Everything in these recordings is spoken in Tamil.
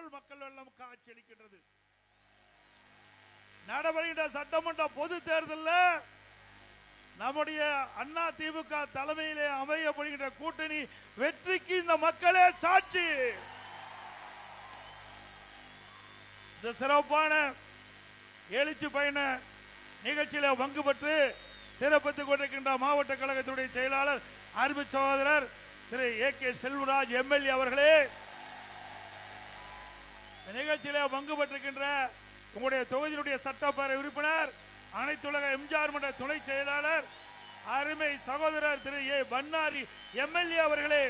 போல் மக்கள் வெள்ளம் காட்சியளிக்கின்றது. நடைபெறுகின்ற சட்டமன்ற பொது தேர்தலில் நம்முடைய அண்ணா திமுக தலைமையிலே அமையப்படுகின்ற கூட்டணி வெற்றிக்கு இந்த மக்களே சாட்சி. இந்த சிறப்பான எழுச்சி பயண நிகழ்ச்சியில பங்கு பெற்று சிறப்பித்துக் கொண்டிருக்கின்ற மாவட்ட கழகத்துடைய செயலாளர் அன்பு சகோதரர் திரு AK செல்வராஜ் MLA அவர்களே, நிகழ்ச்சியில பங்கு பெற்றிருக்கின்ற உங்களுடைய தொகுதியினுடைய சட்டப்பேரவை உறுப்பினர், அனைத்துலக எம்ஜிஆர் மன்ற துணை செயலாளர் அருமை சகோதரர் திரு A பன்னாரி MLA அவர்களே,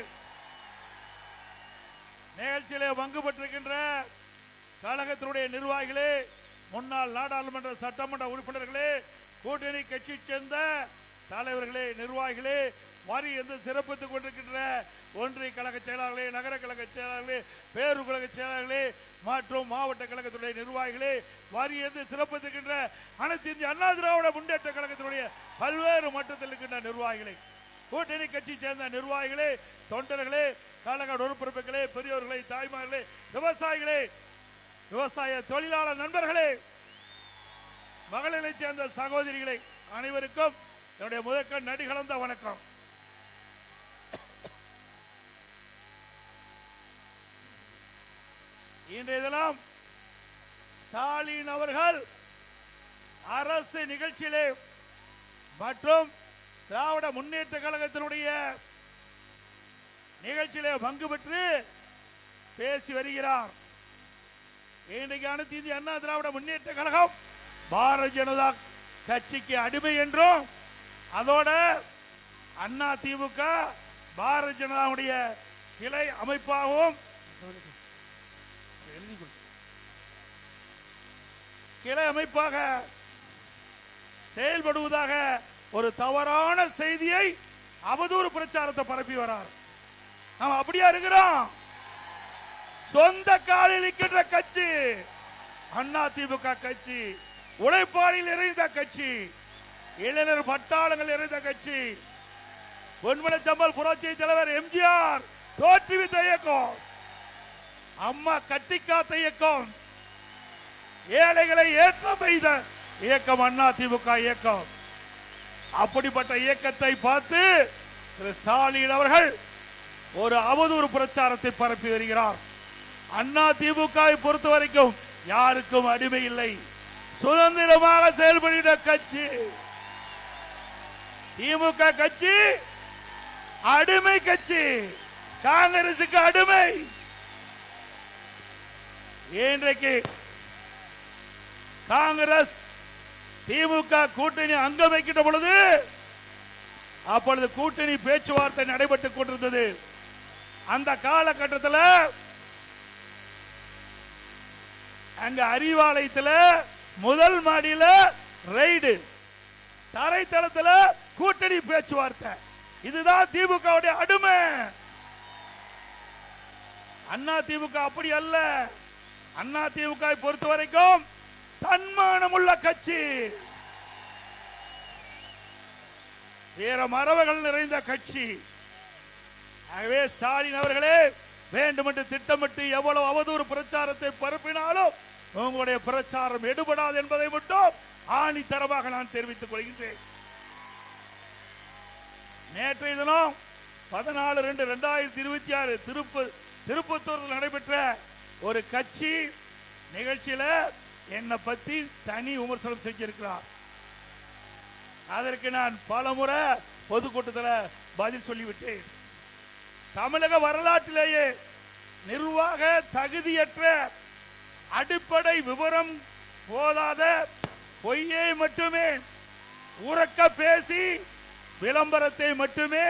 நிகழ்ச்சியில பங்கு பெற்றிருக்கின்ற கழகத்தினுடைய நிர்வாகிகளே, முன்னாள் நாடாளுமன்ற சட்டமன்ற உறுப்பினர்களே, கூட்டணி கட்சி சேர்ந்த தலைவர்களே, நிர்வாகிகளே, வரி என்று சிறப்பித்துக் கொண்டிருக்கின்ற ஒன்றிய கழக செயலாளர்களே, நகர கழக செயலாளர்களே, பேரூர் கழக செயலாளர்களே மற்றும் மாவட்ட கழகத்துடைய நிர்வாகிகளே, வரி என்று சிறப்பித்துக்கின்ற அனைத்து இந்திய அண்ணா திராவிட முன்னேற்ற கழகத்தினுடைய பல்வேறு மட்டத்தில் இருக்கின்ற நிர்வாகிகளே, கூட்டணி கட்சி சேர்ந்த நிர்வாகிகளே, தொண்டர்களே, கழக உறுப்பினர்களே, பெரியோர்களே, தாய்மார்களே, விவசாயிகளே, விவசாய தொழிலாளர் நண்பர்களே, மகளிரை சேர்ந்த சகோதரிகளை அனைவருக்கும் என்னுடைய முதற்கண் நடி கலந்த வணக்கம். இன்றைய தினம் ஸ்டாலின் அவர்கள் அரசு நிகழ்ச்சியிலே மற்றும் திராவிட முன்னேற்ற கழகத்தினுடைய நிகழ்ச்சியிலே பங்கு பெற்று பேசி வருகிறார். இன்றைக்கு அனைத்து இந்திய அண்ணா திராவிட முன்னேற்ற கழகம் பாரதிய ஜனதா கட்சிக்கு அடிமை என்றும், அதோட அண்ணா திமுக பாரதிய ஜனதாவுடைய கிளை அமைப்பாகவும் கிளை அமைப்பாக செயல்படுவதாக ஒரு தவறான செய்தியை அவதூறு பிரச்சாரத்தை பரப்பி வரார். நாம் அப்படியா இருக்கிறோம்? சொந்த காலில் இருக்கின்ற கட்சி அண்ணா திமுக கட்சி, உழைப்பாளில் இறைந்த கட்சி, இளைஞர் பட்டாளங்கள் இறைந்த கட்சி, பொன்மன சம்பல் புரட்சி தலைவர் எம்ஜிஆர் தோற்றுவித்த இயக்கம், அம்மா கட்டிக்காத்த இயக்கம், ஏழைகளை ஏற்ற பெய்த இயக்கம் அண்ணா திமுக இயக்கம். அப்படிப்பட்ட இயக்கத்தை பார்த்து திரு ஸ்டாலின் அவர்கள் ஒரு அவதூறு பிரச்சாரத்தை பரப்பி வருகிறார். அண்ணா திமுகவை பொறுத்த வரைக்கும் யாருக்கும் அடிமை இல்லை, சுதந்திரமாக செயல்படுகிற கட்சி. திமுக கட்சி அடிமை கட்சி, காங்கிரசுக்கு அடிமை. இன்றைக்கு காங்கிரஸ் திமுக கூட்டணி அங்கம் வைக்கின்ற பொழுது அப்பொழுது கூட்டணி பேச்சுவார்த்தை நடைபெற்றுக் கொண்டிருந்தது. அந்த காலகட்டத்தில் அங்க அறிவாலயத்தில் முதல் மாடியில ரைடு, தரைத்தளத்தில் கூட்டணி பேச்சுவார்த்தை. இதுதான் திமுக அடிமை. அண்ணா திமுக அப்படி அல்ல. அண்ணா திமுக பொறுத்த வரைக்கும் தன்மானம் உள்ள கட்சி, வீர மரபுகள் நிறைந்த கட்சி. ஆகவே ஸ்டாலின் அவர்களே, வேண்டுமென்று திட்டமிட்டு எவ்வளவு அவதூறு பிரச்சாரத்தை பரப்பினாலும் உங்களுடைய பிரச்சாரம் எடுபடாது என்பதை மட்டும் ஆணித்தரமாக நான் தெரிவித்துக் கொள்கின்றேன். நேற்றைய தினம் 14/2/2026 திருப்பத்தூரில் நடைபெற்ற ஒரு கட்சி நிகழ்ச்சியில என்னை பத்தி தனி விமர்சனம் செஞ்சிருக்கிறார். அதற்கு நான் பலமுறை பொதுக்கூட்டத்தில் பதில் சொல்லிவிட்டேன். தமிழக வரலாற்றிலேயே நிர்வாக தகுதியற்ற, அடிப்படை விவரம் போதாத, பொய்யை மட்டுமே உறக்க பேசி விளம்பரத்தை மட்டுமே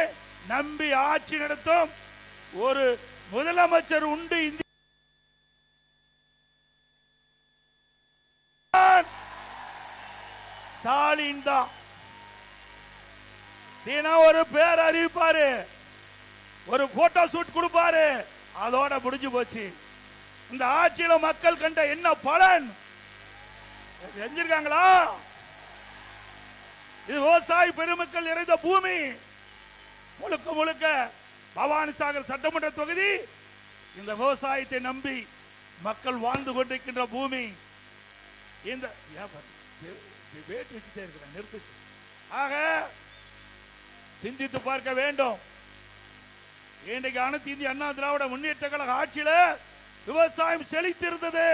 நம்பி ஆட்சி நடத்தும் ஒரு முதலமைச்சர் உண்டு இந்திய ஸ்டாலின் தான். தினம் ஒரு பேர் அறிவிப்பாரு, ஒரு போட்டோ ஷூட் கொடுப்பாரு, அதோட முடிஞ்சு போச்சு. இந்த ஆட்சியில மக்கள் கண்ட என்ன பலன் செஞ்சிருக்காங்களா? இது விவசாய பெருமக்கள் நிறைந்த பூமி. முழுக்க முழுக்க பவானி சாகர் சட்டமன்ற தொகுதி இந்த விவசாயத்தை நம்பி மக்கள் வாழ்ந்து கொண்டிருக்கின்ற பூமி. இந்த வேட்டு வச்சுட்டே இருக்கிறேன், நிறுத்து. ஆக சிந்தித்து பார்க்க வேண்டும். இன்றைக்கு அனைத்து இந்திய அண்ணா திராவிட முன்னேற்ற கழக ஆட்சியில விவசாயம் செழித்திருந்தது.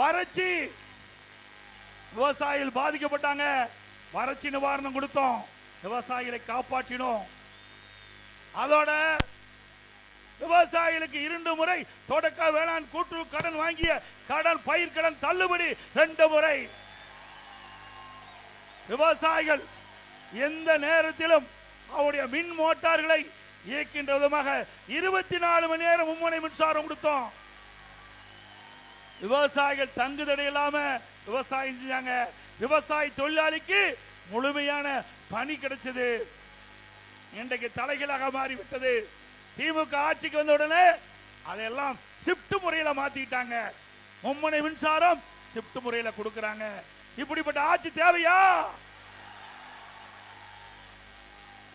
வறட்சி, விவசாயிகள் பாதிக்கப்பட்டாங்க, வறட்சி நிவாரணம் கொடுத்தோம், விவசாயிகளை காப்பாற்றினோம். அதோட விவசாயிகளுக்கு 2 முறை தொடக்க வேளாண் கூட்டுறவு கடன் வாங்கிய கடன் பயிர் கடன் தள்ளுபடி 2 முறை. விவசாயிகள் எந்த நேரத்திலும் அவருடைய மின் மோட்டார்களை இயக்கின்ற விதமாக 24 மணி நேரம் மும்முனை மின்சாரம் கொடுத்தோம். விவசாயிகள் தங்குதடை இல்லாம விவசாயம் செஞ்சாங்க. விவசாய தொழிலாளிக்கு முழுமையான பணி கிடைச்சது. இன்றைக்கு தலைகளாக மாறிவிட்டது. திமுக ஆட்சிக்கு வந்த உடனே அதெல்லாம் ஷிப்ட் முறையில் மாத்திட்டாங்க. மும்முனை மின்சாரம் ஷிப்ட் முறையில் கொடுக்கறாங்க. இப்படிப்பட்ட ஆட்சி தேவையா?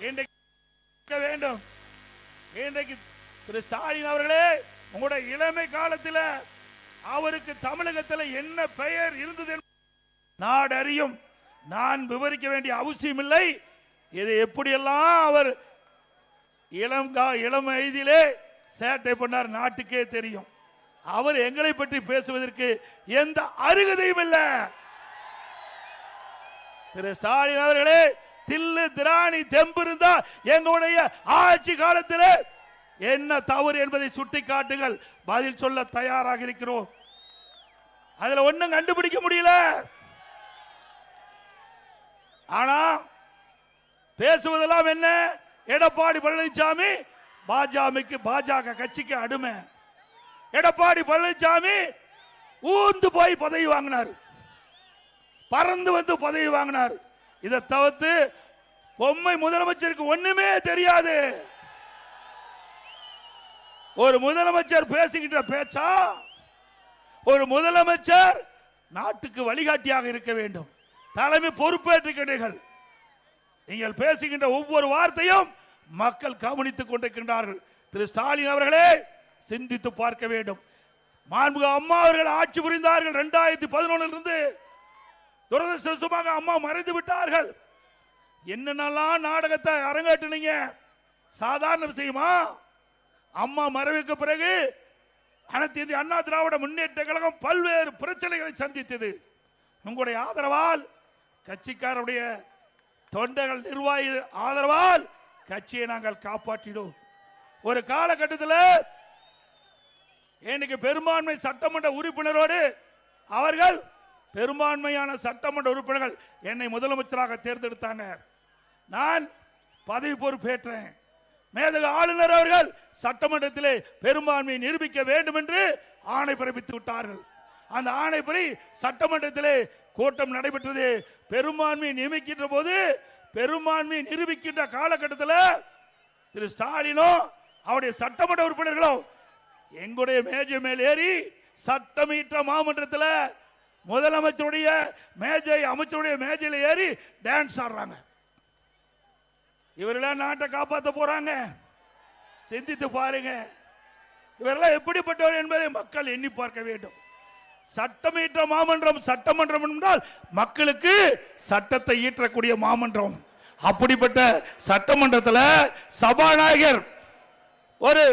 இன்றைக்கு வேண்டும். இன்றைக்கு திரு ஸ்டாலின் அவர்களே, உங்களுடைய இளமை காலத்தில் அவருக்கு தமிழகத்தில் என்ன பெயர் இருந்தது நாடறியும். நான் விவரிக்க வேண்டிய அவசியம் இல்லை. இது எப்படியெல்லாம் அவர் இளம் வயதிலே சேட்டை பண்ணார் நாட்டுக்கே தெரியும். அவர் எங்களை பற்றி பேசுவதற்கு எந்த அருகதையும் இல்லை. திரு ஸ்டாலின் அவர்களே, தில்லு திராணி தெம்பு இருந்தா எங்களுடைய ஆட்சி காலத்தில் என்ன தவறு என்பதை சுட்டி காட்டுங்கள், பதில் சொல்ல தயாராக இருக்கிறோம். அதுல ஒண்ணும் கண்டுபிடிக்க முடியல. ஆனா பேசுவதெல்லாம் என்ன? எடப்பாடி பழனிசாமி பாஜக கட்சிக்கு அடிமை. எடப்பாடி பழனிசாமி ஊந்து போய் பதவி வாங்கினார், பறந்து வந்து பதவி வாங்கினார். இதை தவிர்த்து பொம்மை முதலமைச்சருக்கு ஒண்ணுமே தெரியாது. ஒரு முதலமைச்சர் பேசுகின்ற பேச்சா? ஒரு முதலமைச்சர் நாட்டுக்கு வழிகாட்டியாக இருக்க வேண்டும். தலைமை பொறுப்பேற்றுகிறீர்கள். நீங்கள் பேசுகின்ற ஒவ்வொரு வார்த்தையும் மக்கள் கவனித்துக் கொண்டிருக்கின்றார்கள். திரு ஸ்டாலின் அவர்களே, சிந்தித்து பார்க்க வேண்டும். மாண்புமிகு அம்மா அவர்கள் ஆட்சி புரிந்தார்கள் 2011 இருந்து. துரதிருஷ்டவசமாக அம்மா மறைந்து விட்டார்கள். என்னென்னலாம் நாடகத்தை அரங்கேற்றினீங்க, சாதாரண விஷயமா? அம்மா மறைவுக்கு பிறகு அனைத்து இந்திய அண்ணா திராவிட முன்னேற்ற கழகம் பல்வேறு பிரச்சனைகளை சந்தித்தது. உங்களுடைய ஆதரவால், கட்சிக்காரருடைய தொண்டர்கள் நிர்வாகி ஆதரவால் கட்சியை நாங்கள் காப்பாற்றினோம். ஒரு காலகட்டத்தில் இன்னைக்கு பெரும்பான்மை சட்டமன்ற உறுப்பினரோடு அவர்கள் பெரும்பான்மையான சட்டமன்ற உறுப்பினர்கள் என்னை முதலமைச்சராக தேர்ந்தெடுத்தாங்க. நான் பதவி பொறுப்பேற்றேன். மேதகு ஆளுநர் அவர்கள் சட்டமன்றத்திலே பெரும்பான்மையை நிரூபிக்க வேண்டும் என்று ஆணை பிறப்பித்து விட்டார்கள். அந்த ஆணைப்படி சட்டமன்றத்திலே கூட்டம் நடைபெற்றது. பெரும்பான்மையை நியமிக்கின்ற போது, பெரும்பான்மையை நிரூபிக்கின்ற காலகட்டத்தில் திரு ஸ்டாலினும் அவருடைய சட்டமன்ற உறுப்பினர்களும் எங்களுடைய மேஜை மேல் ஏறி சட்டமீற்ற மாமன்றத்தில் முதலமைச்சருடைய மேஜை, அமைச்சருடைய மேஜையில் ஏறி டான்ஸ் ஆடுறாங்க. இவரெல்லாம் நாட்டை காப்பாற்ற போறாங்க. சிந்தித்து பாருங்க, இவரெல்லாம் எப்படிப்பட்டவர் என்பதை மக்கள் எண்ணி பார்க்க வேண்டும். சட்டமீற்ற மாமன்றம், சட்டமன்றம் என்றால் மக்களுக்கு சட்டத்தை இயற்றக்கூடிய மாமன்றம். அப்படிப்பட்ட சட்டமன்றத்தில் சபாநாயகர் ஒரு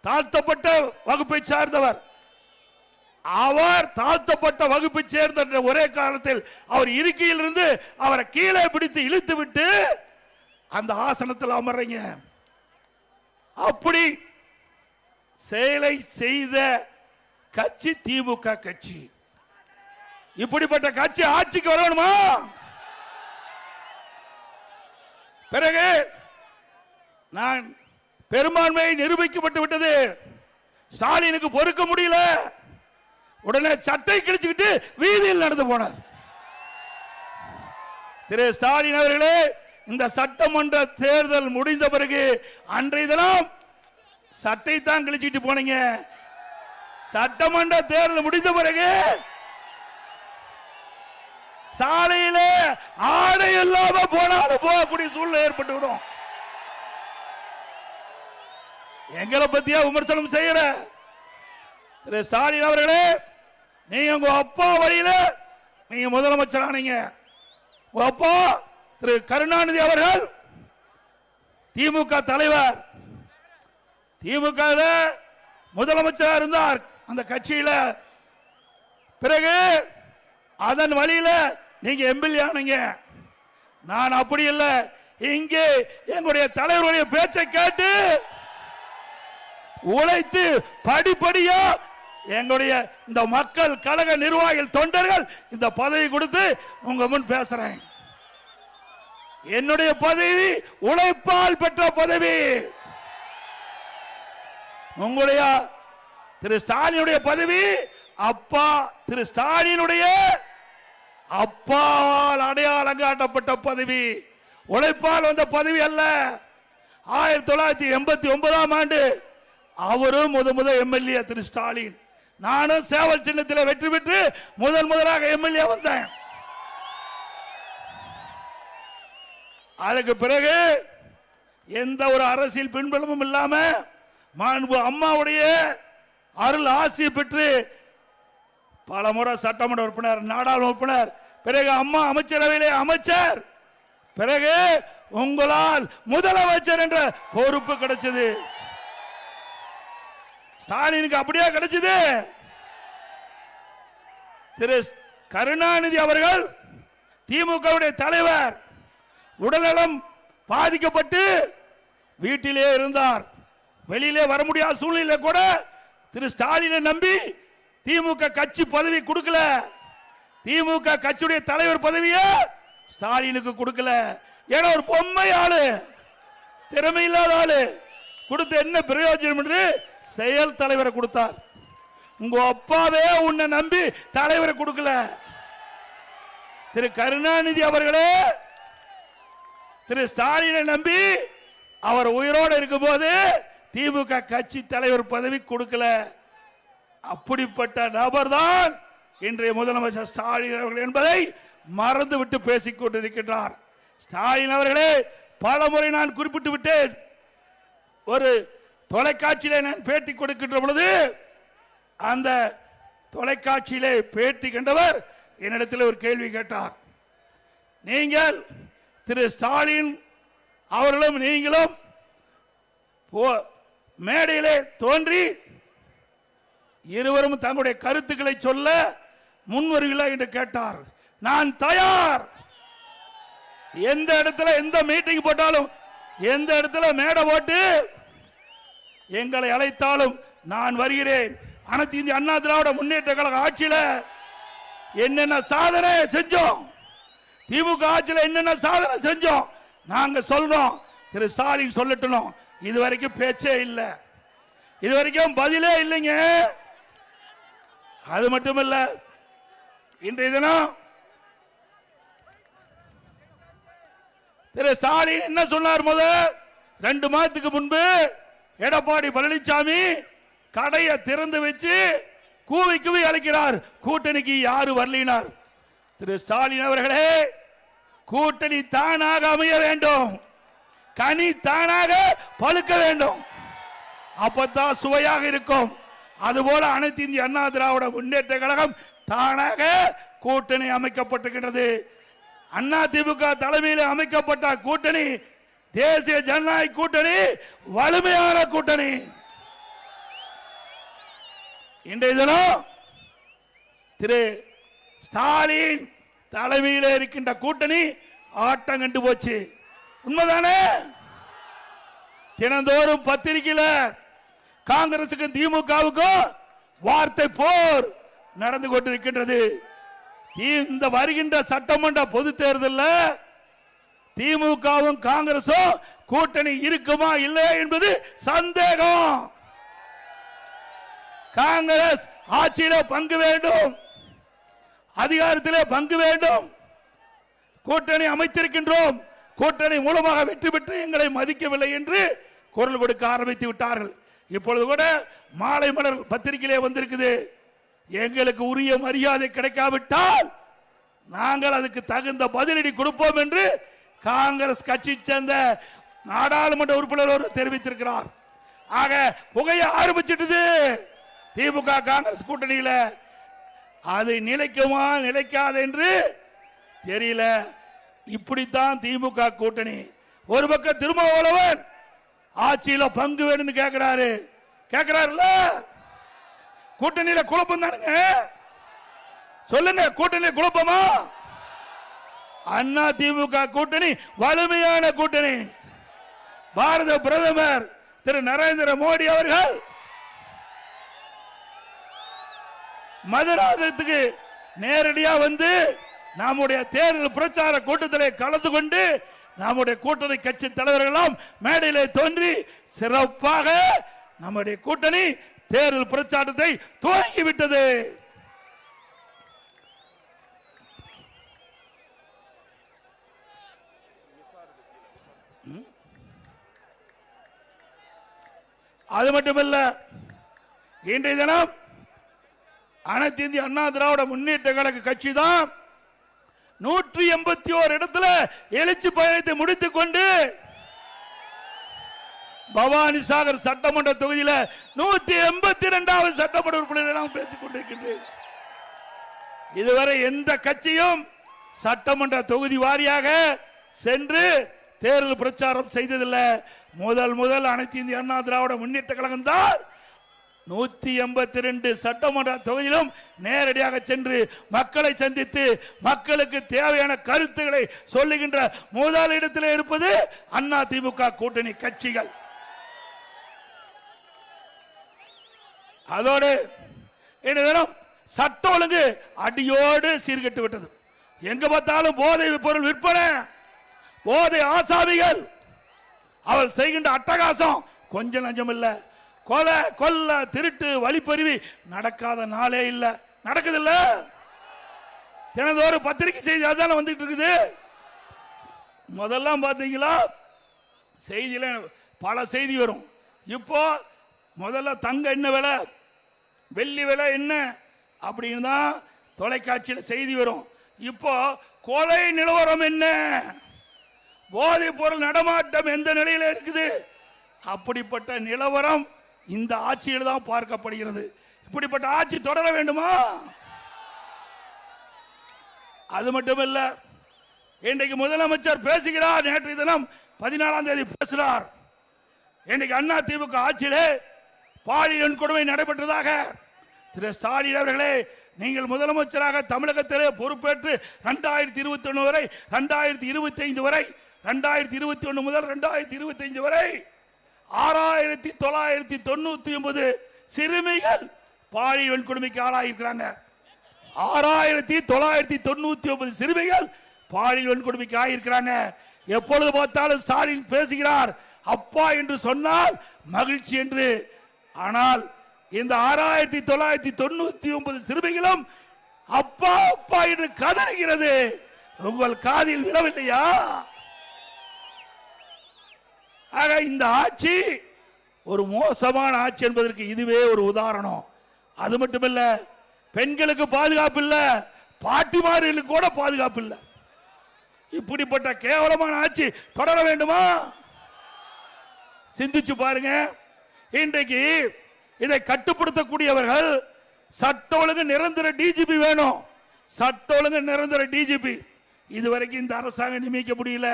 தாழ்த்தப்பட்ட வகுப்பை சார்ந்தவர். அவர் தாழ்த்தப்பட்ட வகுப்பை சேர்ந்த ஒரே காலத்தில் அவர் இருக்கையில் இருந்து அவரை கீழே பிடித்து இழுத்து விட்டு அந்த ஆசனத்தில் அமர்றீங்க. அப்படி செயலை செய்த கட்சி திமுக கட்சி. இப்படிப்பட்ட கட்சி ஆட்சிக்கு வரணுமா? பிறகு நான் பெரும்பான்மையை நிரூபிக்கப்பட்டு விட்டது. ஸ்டாலினுக்கு பொறுக்க முடியல. உடனே சட்டை கிழிச்சுக்கிட்டு வீதியில் நடந்து போனார். திரு ஸ்டாலின் அவர்களே, இந்த சட்டமன்ற தேர்தல் முடிந்த பிறகு அன்றைய தினம் சட்டை தான் கிழிச்சிட்டு போனீங்க. சட்டமன்ற தேர்தல் முடிந்த பிறகு சாலையில ஆடை இல்லாம போனாலும் போகக்கூடிய சூழ்நிலை ஏற்பட்டு விடும். எங்களை பத்தியா விமர்சனம் செய்யற? திரு ஸ்டாலின் அவர்களே, நீங்க உங்க அப்பா வழியில நீங்க முதலமைச்சர் ஆனீங்க. உங்க அப்பா திரு கருணாநிதி அவர்கள் திமுக தலைவர், திமுக முதலமைச்சராக இருந்தார் அந்த கட்சியில. பிறகு அதன் வழியில நீங்க எம்எல்ஏ ஆனீங்க. நான் அப்படி இல்லை, இங்கே எங்களுடைய தலைவருடைய பேச்சை கேட்டு உழைத்து படிப்படியா எங்களுடைய இந்த மக்கள் கழக நிர்வாகிகள் தொண்டர்கள் இந்த பதவி கொடுத்து உங்க முன் பேசுறேன். என்னுடைய பதவி உழைப்பால் பெற்ற பதவி. உங்களுடைய திரு ஸ்டாலினுடைய பதவி அப்பா திரு ஸ்டாலினுடைய அப்பாவால் அடையாளம் காட்டப்பட்ட பதவி, உழைப்பால் வந்த பதவி அல்ல. 1989ஆம் ஆண்டு அவரும் முத எம்எல்ஏ திரு ஸ்டாலின், நானும் சேவல் சின்னத்தில் வெற்றி பெற்று முதலாக எம்எல்ஏ வந்தேன். அதுக்கு பிறகு எந்த ஒரு அரசியல் பின்புலமும் இல்லாம மாண்பு அம்மாவுடைய அருள் ஆசி பெற்று பல முறை சட்டமன்ற உறுப்பினர், நாடாளுமன்ற உறுப்பினர், பிறகு அம்மா அமைச்சரவையிலே அமைச்சர், பிறகு உங்களால் முதலமைச்சர் என்ற பொறுப்பு கிடைச்சது. ஸ்டாலினுக்கு அப்படியே கிடைச்சது. திரு கருணாநிதி அவர்கள் திமுக தலைவர், உடல்நலம் பாதிக்கப்பட்டு வீட்டிலே இருந்தார். வெளியிலே வர முடியாத சூழ்நிலை கூட திரு ஸ்டாலினை நம்பி திமுக கட்சி பதவி கொடுக்கல. திமுக கட்சியுடைய தலைவர் பதவியை ஸ்டாலினுக்கு கொடுக்கல. ஏன்னா ஒரு பொம்மை ஆளு, திறமை இல்லாத ஆளு, கொடுத்த என்ன பிரயோஜனம் என்று செயல் தலைவரை கொடுத்தார். உங்க அப்பாவே உன்னை நம்பி தலைவரை கொடுக்கல. திரு கருணாநிதி அவர்களே திரு ஸ்டாலினை நம்பி அவர் உயிரோடு இருக்கும் போது திமுக கட்சி தலைவர் பதவி கொடுக்கல. அப்படிப்பட்ட நபர் தான் இன்றைய முதலமைச்சர் ஸ்டாலின் அவர்கள் என்பதை மறந்துவிட்டு பேசிக் கொண்டிருக்கின்றார். ஸ்டாலின் அவர்களே, பல முறை நான் குறிப்பிட்டு விட்டேன். ஒரு தொலைக்காட்சியிலே நான் பேட்டி கொடுக்கின்ற பொழுது அந்த தொலைக்காட்சியிலே பேட்டி கண்டவர் என்னிடத்தில் ஒரு கேள்வி கேட்டார். நீங்கள் திரு ஸ்டாலின் அவர்களும் நீங்களும் மேடையிலே தோன்றி இருவரும் தங்களுடைய கருத்துக்களை சொல்ல முன்வருகிறா என்று கேட்டார். நான் தயார். எந்த இடத்துல எந்த மீட்டிங் போட்டாலும், எந்த இடத்துல மேடை போட்டு எங்களை அழைத்தாலும் நான் வருகிறேன். அனைத்து இந்திய அண்ணா திராவிட முன்னேற்ற கழக ஆட்சியில என்னென்ன சாதனை செஞ்சோம், திமுக ஆட்சியில் என்னென்ன சாதனை செஞ்சோம் நாங்க சொல்றோம். திரு ஸ்டாலின் சொல்லட்டும். இதுவரைக்கும் பேச்சே இல்லை, இதுவரைக்கும் பதிலே இல்லைங்க. அது மட்டுமல்ல, இன்றைய தினம் திரு ஸ்டாலின் என்ன சொன்னார்? 2 மாதத்துக்கு முன்பு எடப்பாடி பழனிசாமி கடையை திறந்து வச்சு கூவி கூவி அழைக்கிறார், கூட்டணிக்கு யாரு வரலினார். திரு ஸ்டாலின் அவர்களே, கூட்டணி தானாக அமைய வேண்டும், கனி தானாக பழுக்க வேண்டும், அப்பதான் சுவையாக இருக்கும். அதுபோல அனைத்து இந்திய அண்ணா திராவிட முன்னேற்ற கழகம் தானாக கூட்டணி அமைக்கப்பட்டிருக்கிறது. அண்ணா திமுக தலைமையில் அமைக்கப்பட்ட கூட்டணி தேசிய ஜனநாயக கூட்டணி, வலிமையான கூட்டணி. இன்றைய தினம் திரு ஸ்டாலின் தலைமையில் இருக்கின்ற கூட்டணி ஆட்டம் கண்டு போச்சு. உண்மைதானே? தினந்தோறும் பத்திரிகையில் காங்கிரசுக்கும் திமுகவுக்கும் வார்த்தை போர் நடந்து கொண்டிருக்கின்றது. இந்த வருகின்ற சட்டமன்ற பொது தேர்தலில் திமுகவும் காங்கிரசும் கூட்டணி இருக்குமா இல்லையா என்பது சந்தேகம். காங்கிரஸ் ஆட்சியிலே பங்கு வேண்டும், அதிகாரத்திலே பங்கு வேண்டும். கூட்டணி அமைத்திருக்கின்றோம், கூட்டணி மூலமாக வெற்றி பெற்று எங்களை மதிக்கவில்லை என்று குரல் கொடுக்க ஆரம்பித்து விட்டார்கள். இப்பொழுது கூட மாலை மலர் பத்திரிகையிலே வந்திருக்குது, எங்களுக்கு உரிய மரியாதை கிடைக்காவிட்டால் நாங்கள் அதுக்கு தகுந்த பதிலடி கொடுப்போம் என்று காங்கிரஸ் கட்சி சேர்ந்த நாடாளுமன்ற உறுப்பினர் தெரிவித்திருக்கிறார். ஆக புகைய ஆரம்பிச்சிட்டது, திமுக காங்கிரஸ் கூட்டணியில அது நிலைக்குமா நிலைக்காது என்று தெரியல. இப்படித்தான் திமுக கூட்டணி. ஒரு பக்கம் திருமாவளவன் ஆட்சியில பங்கு வேணும்னு கேட்கிறாருல்ல. கூட்டணியில குழப்பம் தானுங்க. சொல்லுங்க, கூட்டணியில குழப்பமா? அண்ணா திமுக கூட்டணி வலிமையான கூட்டணி. பாரத பிரதமர் திரு நரேந்திர மோடி அவர்கள் மதுராந்தகத்துக்கு நேரடியா வந்து நம்முடைய தேர்தல் பிரச்சார கூட்டத்தில் கலந்து கொண்டு நம்முடைய கூட்டணி கட்சி தலைவர்களும் மேடையிலே தோன்றி சிறப்பாக நம்முடைய கூட்டணி தேர்தல் பிரச்சாரத்தை துவங்கிவிட்டது. அது மட்டுமல்ல, இன்றைய தினம் அனைத்து இந்திய அண்ணா திராவிட முன்னேற்ற கழக கட்சி தான் 181 இடத்துல எழுச்சி பயணத்தை முடித்துக் கொண்டு பவானி சாகர் சட்டமன்ற தொகுதியில் 182வது சட்டமன்ற உறுப்பினர்கள் பேசிக் கொண்டிருக்கின்றேன். இதுவரை எந்த கட்சியும் சட்டமன்ற தொகுதி வாரியாக சென்று தேர்தல் பிரச்சாரம் செய்ததில்லை. முதல் அனைத்து இந்திய அண்ணா திராவிட முன்னேற்ற கழகம் தான் 182 சட்டமன்ற தொகுதியிலும் நேரடியாக சென்று மக்களை சந்தித்து மக்களுக்கு தேவையான கருத்துக்களை சொல்லுகின்ற முதல் இடத்தில் இருப்பது அண்ணா திமுக கூட்டணி கட்சிகள். அதோடு சட்ட ஒழுங்கு அடியோடு சீர்கெட்டு விட்டது. எங்க பார்த்தாலும் போதை பொருள் விற்பனை, போதை ஆசாமிகள், அவள் செய்கின்ற அட்டகாசம் கொஞ்சம் நஞ்சம் இல்ல. கொலை கொல்ல திருட்டு வழிப்பறிவி நடக்காத நாளே இல்ல. நடக்குது இல்ல? தினந்தோறும் பத்திரிகை செய்தி அதான வந்துட்டு இருக்குது. முதல்லாம் பாத்தீங்களா செய்தியில பல செய்தி வரும். இப்போ முதல்ல தங்க என்ன விலை, வெள்ளி விலை என்ன அப்படின்னு தான் தொலைக்காட்சியில் செய்தி வரும். இப்போ கொலை நிலவரம் என்ன, போதைப் பொருள் நடமாட்டம் எந்த நிலையில் இருக்குது, அப்படிப்பட்ட நிலவரம் இந்த ஆட்சியில் தான் பார்க்கப்படுகிறது. இப்படிப்பட்ட ஆட்சி தொடர வேண்டுமா? அது மட்டுமல்ல, இன்றைக்கு முதலமைச்சர் பேசுகிறார். நேற்றைய தினம் 14ஆம் தேதி பேசுகிறார். இன்றைக்கு அண்ணா திமுக ஆட்சியிலே பாலியல் கொடுமை நடைபெற்றதாக திரு ஸ்டாலின் அவர்களே, நீங்கள் முதலமைச்சராக தமிழகத்திலே பொறுப்பேற்று 2021 வரை 2025 வரை 2021 முதல் 2025 வரை 6999 சிறுமிகள் பாலியல் கொடுமைக்கு ஆளாயிருக்கிறாங்க. 6999 சிறுமிகள் பாலியல் கொடுமைக்கு ஆகியிருக்கிறாங்க. எப்பொழுது பார்த்தாலும் ஸ்டாலின் பேசுகிறார் அப்பா என்று சொன்னால் மகிழ்ச்சி என்று. ஆனால் இந்த 6999 சிறுமிகளும் அப்பா அப்பா என்று கதறுகிறது. உங்கள் காதில் விழவில்லையா? ஆக இந்த ஆட்சி ஒரு மோசமான ஆட்சி என்பதற்கு இதுவே ஒரு உதாரணம். அது மட்டுமல்ல, பெண்களுக்கு பாதுகாப்பு இல்ல, பாட்டிமார்களுக்கு கூட பாதுகாப்பு இல்ல. இப்படிப்பட்ட கேவலமான ஆட்சி தொடர வேண்டுமா? சிந்திச்சு பாருங்க. இன்றைக்கு இதை கட்டுப்படுத்தக்கூடியவர்கள் சட்ட ஒழுங்கு நிரந்தர டிஜிபி வேணும். சட்ட ஒழுங்கு நிரந்தர டிஜிபி இதுவரைக்கும் இந்த அரசாங்கம் நியமிக்க முடியல.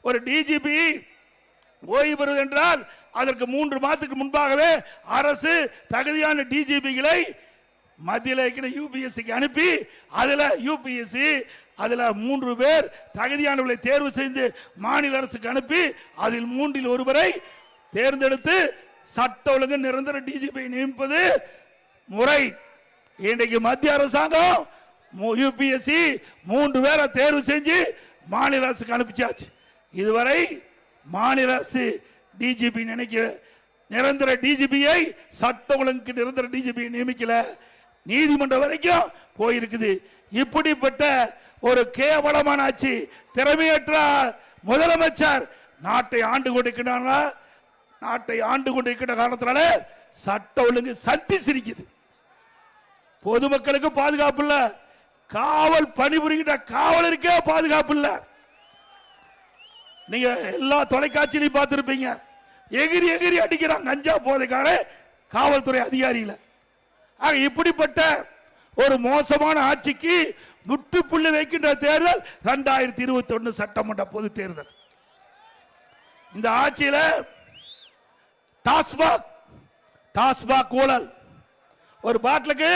ஒரு டிஜிபி ஓய்வு பெறுவது என்றால் அதற்கு 3 மாதத்துக்கு முன்பாகவே அரசு தகுதியான டிஜிபிகளை மத்தியில் யூபிஎஸ்சிக்கு அனுப்பி அதுல யூபிஎஸ்சி அதுல 3 பேர் தகுதியானவர்களை தேர்வு செய்து மாநில அரசுக்கு அனுப்பி அதில் 3இல் ஒருவரை தேர்ந்தெடுத்து சட்ட ஒழுங்கு நிரந்தர டிஜிபி நியமிப்பது முறை. இன்றைக்கு மத்திய அரசாங்கம் யூபிஎஸ்சி 3 பேரை தேர்வு செஞ்சு மாநில அரசுக்கு அனுப்பிச்சாச்சு. இதுவரை மாநில அரசு டிஜிபி நினைக்கிற நிரந்தர டிஜிபியை சட்ட ஒழுங்கு நிரந்தர டிஜிபியை நியமிக்கல. நீதிமன்றம் வரைக்கும் போயிருக்குது. இப்படிப்பட்ட ஒரு கேவலமான ஆட்சி, திறமையற்ற முதலமைச்சர் நாட்டை ஆண்டு கொண்டிருக்கிறாங்களா? நாட்டை ஆண்டு கொண்டிருக்கிற காரணத்தினால சட்ட ஒழுங்கு சந்தி சிரிக்குது. பொதுமக்களுக்கு பாதுகாப்பு இல்ல, காவல் பணிபுரிகின்ற காவலருக்கே பாதுகாப்பு இல்ல. நீங்க எல்லா தொலைக்காட்சியிலையும் பார்த்திருப்பீங்க. எகிரி எகிரி அடிக்கிறான் கஞ்சா போதைக்கார காவல்துறை அதிகாரியில. இப்படிப்பட்ட ஒரு மோசமான ஆட்சிக்கு முற்றுப்புள்ளி வைக்கின்ற தேர்தல் 2021 சட்டமன்ற பொது தேர்தல். இந்த ஆட்சியில டாஸ்மாக் ஊழல், ஒரு பாட்டிலுக்கு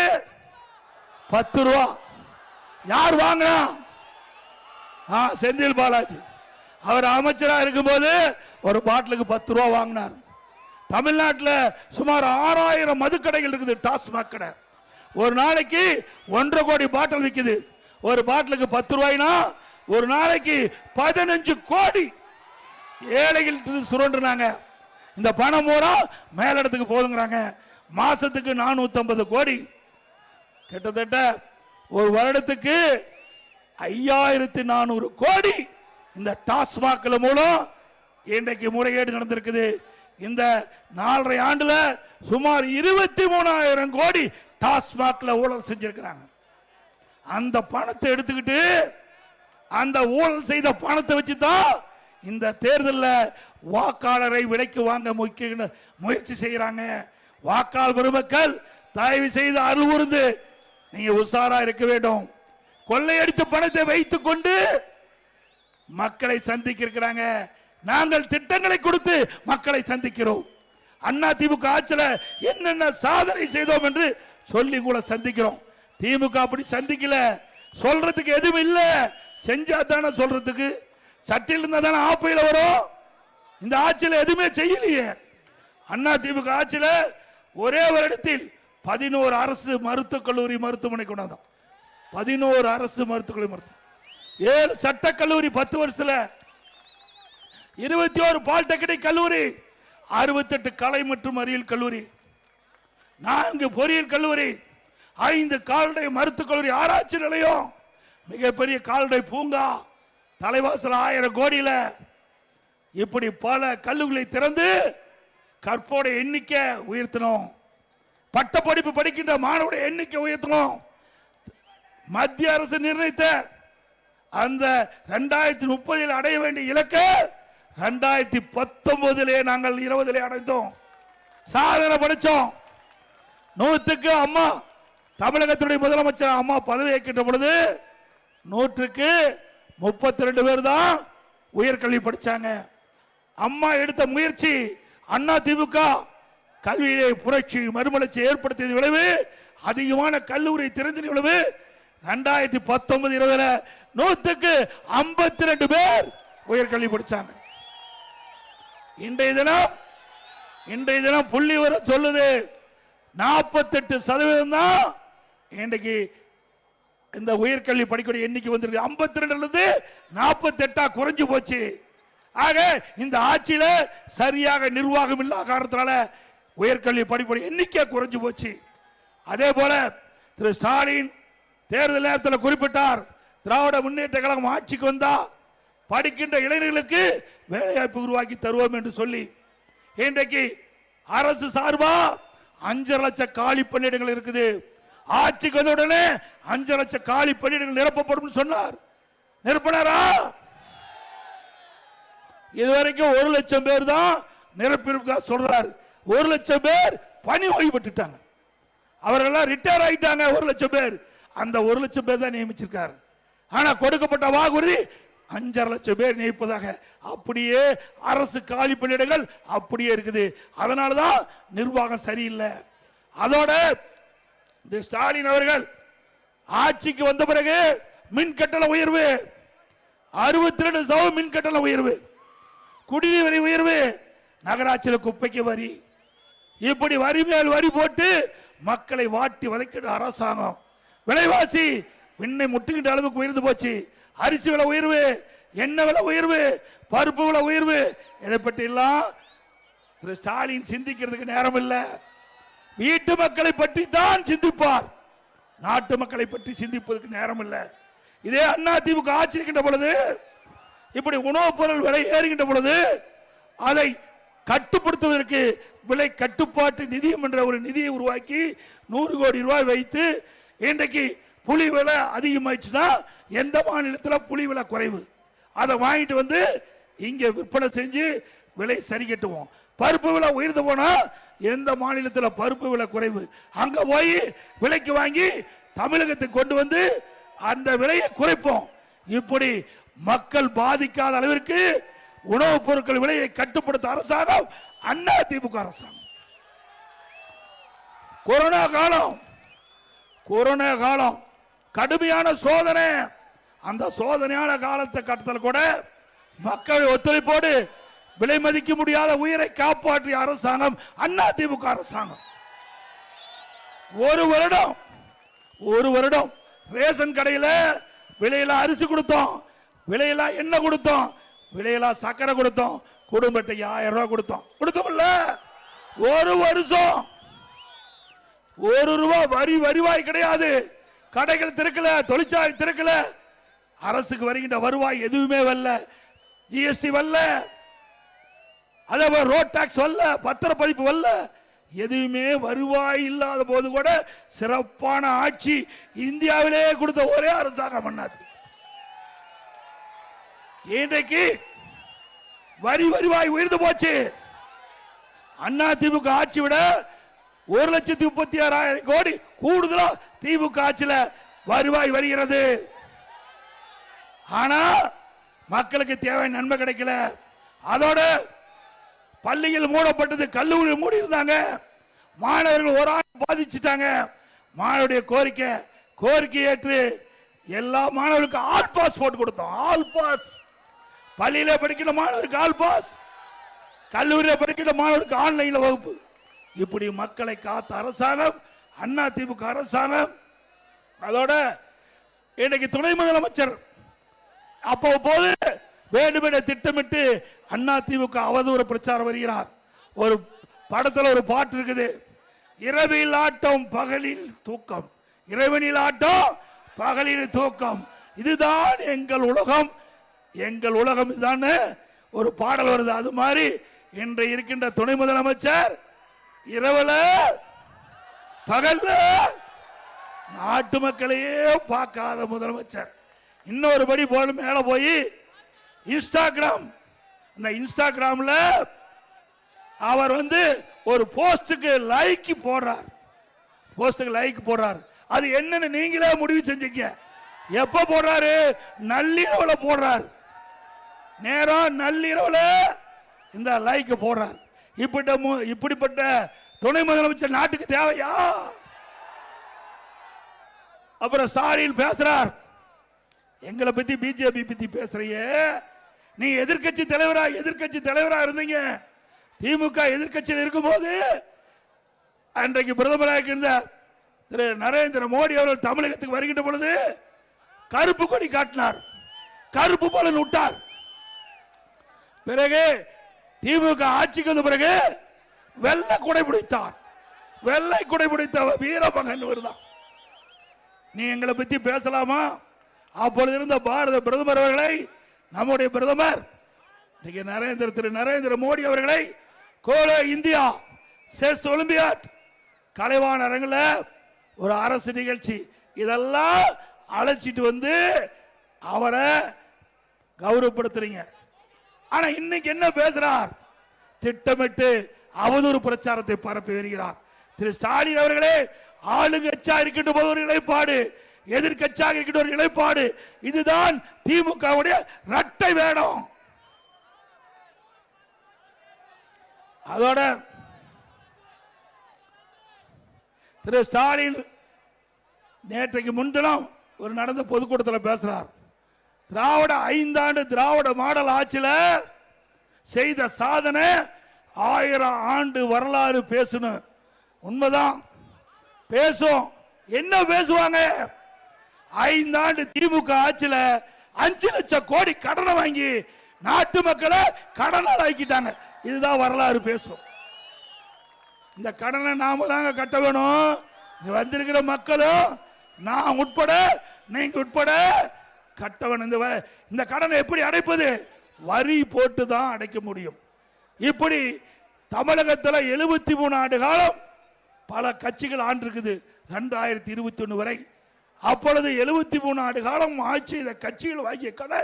10 ரூபா. யார் வாங்கினா? செந்தில் பாலாஜி. அவர் அமைச்சராக இருக்கும்போது ஒரு பாட்டிலுக்கு 10 ரூபா வாங்கினார். தமிழ்நாட்டில் சுமார் 6000 மதுக்கடைகள் இருக்குது, டாஸ்மாக் கடை. ஒரு நாளைக்கு 1.5 கோடி பாட்டில் விற்குது. ஒரு பாட்டிலுக்கு 10 ரூபாய்னா ஒரு நாளைக்கு 15 கோடி ஏழைகள் சுரண்டுனாங்க. இந்த பணம் பூரா மேலிடத்துக்கு போதுங்கிறாங்க. மாசத்துக்கு 450 கோடி, கிட்டத்தட்ட ஒரு வருடத்துக்கு 5400 கோடி இந்த டாஸ்மாக் மூலம் இன்றைக்கு முறைகேடு நடந்திருக்குது. இந்த 4.5 ஆண்டுல சுமார் 23,000 கோடி டாஸ்மாக்ல ஊழல் செஞ்சிருக்கிறாங்க. அந்த பணத்தை எடுத்துக்கிட்டு அந்த ஊழல் செய்த பணத்தை வச்சுதான் இந்த தேர்தலில் வாக்காளரை விலைக்கு வாங்க முயற்சி செய்யறாங்க. வாக்காளர் பெருமக்கள் தயவு செய்து அருள்வூர்ந்து நீங்க உஷாரா இருக்க வேண்டும். கொள்ளையடித்த பணத்தை வைத்துக் கொண்டு மக்களை சந்திக்க இருக்கிறாங்க. நாங்கள் திட்டங்களை கொடுத்து மக்களை சந்திக்கிறோம். அதிமுக ஆட்சியில் என்னென்ன சாதனை செய்தோம் என்று சொல்லி கூட சந்திக்கிறோம். திமுக அப்படி சந்திக்கல, சொல்றதுக்கு எதுவும் இல்ல. செஞ்சா தானே சொல்றதுக்கு, சட்டில் இருந்தா தானே ஆப்பையில வரும். இந்த ஆட்சியில் எதுவுமே செய்யலையே. அதிமுக ஆட்சியில் ஒரே வருடத்தில் 11 அரசு மருத்துவக் கல்லூரி மருத்துவமனை கொண்டாந்தோம். 11 அரசு மருத்துவக் கல்லூரி, 7 சட்டக்கல்லூரி, 10 வருஷத்துல 21 பாலிடெக்னிக் கல்லூரி, 68 கலை மற்றும் அறிவியல் கல்லூரி, 4 பொறியியல் கல்லூரி, 5 கால்நடை மருத்துவக் கல்லூரி, ஆராய்ச்சி நிலையம், மிகப்பெரிய கால்நடை பூங்கா, தலைவாசல் 1000 கோடியில, இப்படி பல கல்லூரிகளை திறந்து கற்போட எண்ணிக்கை உயர்த்தணும். பட்ட படிப்பு படிக்கின்ற மாணவருடைய எண்ணிக்கை உயர்த்தணும். மத்திய அரசு நிர்ணயித்த அந்த 2030 அடைய வேண்டிய இலக்கை 2019 நாங்கள் 20 அடைந்தோம். சாதனை படிச்சோம். 100க்கு அம்மா தமிழகத்துடைய முதலமைச்சர் அம்மா பதவி ஏற்கின்ற பொழுது 100க்கு 32 பேர் தான் உயர்கல்வி படிச்சாங்க. அம்மா எடுத்த முயற்சி, அண்ணா திமுக கல்வியிலே புரட்சி மறுமலர்ச்சி ஏற்படுத்திய விளைவு, அதிகமான கல்லூரி திறந்த விளைவு 2019-20 100க்கு 52 பேர் உயர்கல்வி படிச்சாங்க. இன்றைய தினம் புள்ளி வர சொல்லுது 48% தான் இன்றைக்கு இந்த உயர்கல்வி படிக்கக்கூடிய எண்ணிக்கை வந்திருக்கு. 52 48 குறைஞ்சு போச்சு. ஆக இந்த ஆட்சியில சரியாக நிர்வாகம் இல்லாத காரணத்தால உயர்கல்வி படிப்படைய எண்ணிக்கை குறைஞ்சு போச்சு. அதே போல திரு ஸ்டாலின் தேர்தல் நேரத்தில் குறிப்பிட்டார், திராவிட முன்னேற்ற கழகம் ஆட்சிக்கு வந்தா படிக்கின்ற இளைஞர்களுக்கு வேலைவாய்ப்பு உருவாக்கி தருவோம் என்று சொல்லி இன்றைக்கு அரசு சார்பா 5 லட்சம் காலி பணியிடங்கள் இருக்குது. ஆட்சிக்கு வந்த உடனே 5 லட்சம் காலி பணியிடங்கள் நிரப்பப்படும் சொன்னார். நிரப்பினாரா? இதுவரைக்கும் 1 லட்சம் பேர் தான் நிரப்பியிருக்கா சொல்றார். 1 லட்சம் பேர் பணி ஓய்வு பெற்றுட்டாங்க. அவர்கள் ரிட்டையர் ஆயிட்டாங்க. 1 லட்சம் பேர், அந்த 1 லட்சம் பேர் தான் நியமிச்சிருக்காரு. ஆனா கொடுக்கப்பட்ட வாக்குறுதி 5 லட்சம் பேர் நியமிப்பதாக. அப்படியே அரசு காலி பணியிடங்கள் அப்படியே இருக்குது. அதனாலதான் நிர்வாகம் சரியில்லை. அதோட ஸ்டாலின் அவர்கள் ஆட்சிக்கு வந்த பிறகு மின் கட்டண உயர்வு, 62% மின் கட்டண உயர்வு, குடிநீர் வரி உயர்வு, நகராட்சியில் குப்பைக்கு வரி, இப்படி வரி மேல் வரி போட்டு மக்களை வாட்டி வதைக்கிற அரசாங்கம். விலைவாசி விண்ணை முட்டுகின்ற அளவுக்கு உயர்ந்து போச்சு. அரிசி விலை உயர்வு, எண்ணெய் விலை உயர்வு, பருப்பு விலை உயர்வு, இதை பற்றி எல்லாம் திரு ஸ்டாலின் சிந்திக்கிறதுக்கு நேரம் இல்லை. வீட்டு மக்களை பற்றி தான் சிந்திப்பார், நாட்டு மக்களை பற்றி சிந்திப்பதற்கு நேரம் இல்லை. இதே அண்ணா திமுக ஆட்சி இருக்கின்ற பொழுது, இப்படி உணவுப் பொருள் விலை ஏறுகின்ற பொழுது அதை கட்டுப்படுத்துவதற்கு விலை கட்டுப்பாட்டு நிதியம் என்ற ஒரு நிதியை உருவாக்கி 100 கோடி ரூபாய் வைத்து இன்றைக்கு புலி விலை அதிகமாயிடுச்சுன்னா எந்த மாநிலத்தில் புலி விலை குறைவு அதை வாங்கிட்டு வந்து இங்க விற்பனை செஞ்சு விலை சரி கட்டுவோம். பருப்பு விலை உயர்ந்து போனா எந்த மாநிலத்தில் பருப்பு விலை குறைவு அங்க போய் விலைக்கு வாங்கி தமிழகத்துக்கு கொண்டு வந்து அந்த விலையை குறைப்போம். இப்படி மக்கள் பாதிக்காத அளவிற்கு உணவுப் பொருட்கள் விலையை கட்டுப்படுத்த அரசாங்கம் அண்ணா திமுக அரசாங்கம். கொரோனா காலம் கடுமையான சோதனை. அந்த சோதனையான காலத்தை கட்டத்தில் கூட மக்கள் ஒத்துழைப்போடு விலை மதிக்க முடியாத உயிரை காப்பாற்றிய அரசாங்கம் அண்ணா திமுக அரசாங்கம். ஒரு வருடம் ரேஷன் கடையில் விலையில அரிசி கொடுத்தோம், விலையில எண்ணெய் கொடுத்தோம், விலையில சக்கரை கொடுத்தோம், குடும்பத்துக்கு 1000 ரூபாய் கொடுத்தோம்ல. ஒரு வருஷம் 1 ரூபாய் வருவாய் கிடையாது. கடைகள் திறக்கல, தொழிற்சாலை திறக்கல, அரசுக்கு வருகின்ற வருவாய் எதுவுமே வரல. ஜிஎஸ்டி வரல, அதே ரோட் டாக்ஸ் வரல, பத்திரப்பதிப்பு வரல, எதுவுமே வருவாய் இல்லாத போது கூட சிறப்பான ஆட்சி இந்தியாவிலே கொடுத்த ஒரே அரசாங்கம் பண்ணாது. இன்றைக்கு வருவாய் உயர்ந்து போச்சு. அண்ணா திமுக ஆட்சி விட 1,36,000 கோடி கூடுதலா திமுக ஆட்சியில வருவாய் வருகிறது. ஆனா மக்களுக்கு தேவையான நன்மை கிடைக்கல. அதோட பள்ளிகள் மூடப்பட்டது, கல்லூரி மூடி இருந்தாங்க, மாணவர்கள் ஒரு ஆண்டு பாதிச்சுட்டாங்க. மாணவருடைய கோரிக்கை ஏற்று எல்லா மாணவர்களுக்கும் ஆல் பாஸ் போட்டு கொடுத்தோம். ஆல் பாஸ், பள்ளியில படிக்கிற மாணவருக்கு ஆல் பாஸ், கல்லூரியில் படிக்கிற மாணவருக்கு ஆன்லைன்ல வகுப்பு. இப்படி மக்களை காத்த அரசாங்கம் அண்ணா திமுக அரசாங்கம். அதோட இன்னைக்கு துணை முதலமைச்சர் அப்போது வேண்டுமென திட்டமிட்டு அண்ணா திமுக அவதூறு பிரச்சாரம் வருகிறார். ஒரு படத்தில் ஒரு பாட்டு இருக்குது, இரவில் ஆட்டம் பகலில் தூக்கம், இரவனில் ஆட்டம் பகலில் தூக்கம், இதுதான் எங்கள் உலகம், எங்கள் உலகம் இதுதான் ஒரு பாடல் வருது. அது மாதிரி இன்று இருக்கின்ற துணை முதலமைச்சர் இரவுல பகல்ல நாட்டு மக்களையே பார்க்காத முதலமைச்சர். இன்னொரு படி போல மேல போய் இன்ஸ்டாகிராம், அந்த இன்ஸ்டாகிராம்ல அவர் ஒரு போஸ்டுக்கு லைக் போடுறார். அது என்னன்னு நீங்களே முடிவு செஞ்சீங்க. எப்ப போடுறாரு? நள்ளிரவுல போடுறார். நேரம் நள்ளிரவுல இந்த லைக் போடுறார். இப்படிப்பட்ட துணை முதலமைச்சர் நாட்டுக்கு தேவையா? அப்புறம் ஸ்டாலின் பேசுறார், எங்களை பத்தி பிஜேபி பத்தி பேசுறியே, நீ எதிர்கட்சி தலைவரா இருந்தீங்க. திமுக எதிர்கட்சியில் இருக்கும்போது அன்றைக்கு பிரதமராக இருந்த திரு நரேந்திர மோடி அவர்கள் தமிழகத்துக்கு வருகின்ற பொழுது கருப்பு கொடி காட்டினார், கருப்பு போல விட்டார். பிறகு திமுக ஆட்சிக்கு வந்த பிறகு வெள்ளை குடை பிடித்தார். வெள்ளை குடை பிடித்த வீரமகன் வருதான். நீ எங்களை பத்தி பேசலாமா? அப்பொழுது இருந்த பாரத பிரதமர் அவர்களை, நம்முடைய பிரதமர் திரு நரேந்திர மோடி அவர்களை கோலோ இந்தியா செஸ் ஒலிம்பியாட் கலைவாணர் அரங்கில் ஒரு அரசு நிகழ்ச்சி இதெல்லாம் அழைச்சிட்டு அவரை கௌரவப்படுத்துறீங்க. ஆனா இன்னைக்கு என்ன பேசுறார்? திட்டமிட்டு அவதூறு பிரச்சாரத்தை பரப்பி வருகிறார். திரு ஸ்டாலின் அவர்களே, ஆளுங்கட்சியா இருக்கின்ற போது ஒரு நிலைப்பாடு, எதிர்கட்சியாக இருக்கின்ற ஒரு நிலைப்பாடு, இதுதான் திமுகவுடைய இரட்டை வேடம். அதோட திரு ஸ்டாலின் நேற்றைக்கு முன்தினம் ஒரு நடந்த பொதுக்கூட்டத்தில் பேசுறார். 5 ஆண்டு திராவிட மாடல் ஆட்சியில் செய்த சாதனை 1000 ஆண்டு வரலாறு பேசணும். உண்மைதான் பேசும். என்ன பேசுவாங்க? 5 ஆண்டு திமுக ஆட்சியில் 5 லட்சம் கோடி கடனை வாங்கி நாட்டு மக்களை கடனால் ஆக்கிட்டாங்க. இதுதான் வரலாறு பேசும். இந்த கடனை நாம தாங்க கட்ட வேணும். வந்திருக்கிற மக்களும் நான் உட்பட, நீங்க உட்பட கட்டவன். இந்த கடனை எப்படி அடைப்பது? வரி போட்டு தான் அடைக்க முடியும். இப்படி தமிழகத்தில் 73 ஆண்டு காலம் பல கட்சிகள் ஆண்டிருக்குது 2021 வரை. அப்பொழுது 73 ஆண்டு காலம் ஆட்சி இந்த கட்சிகள் வாங்கிய கடை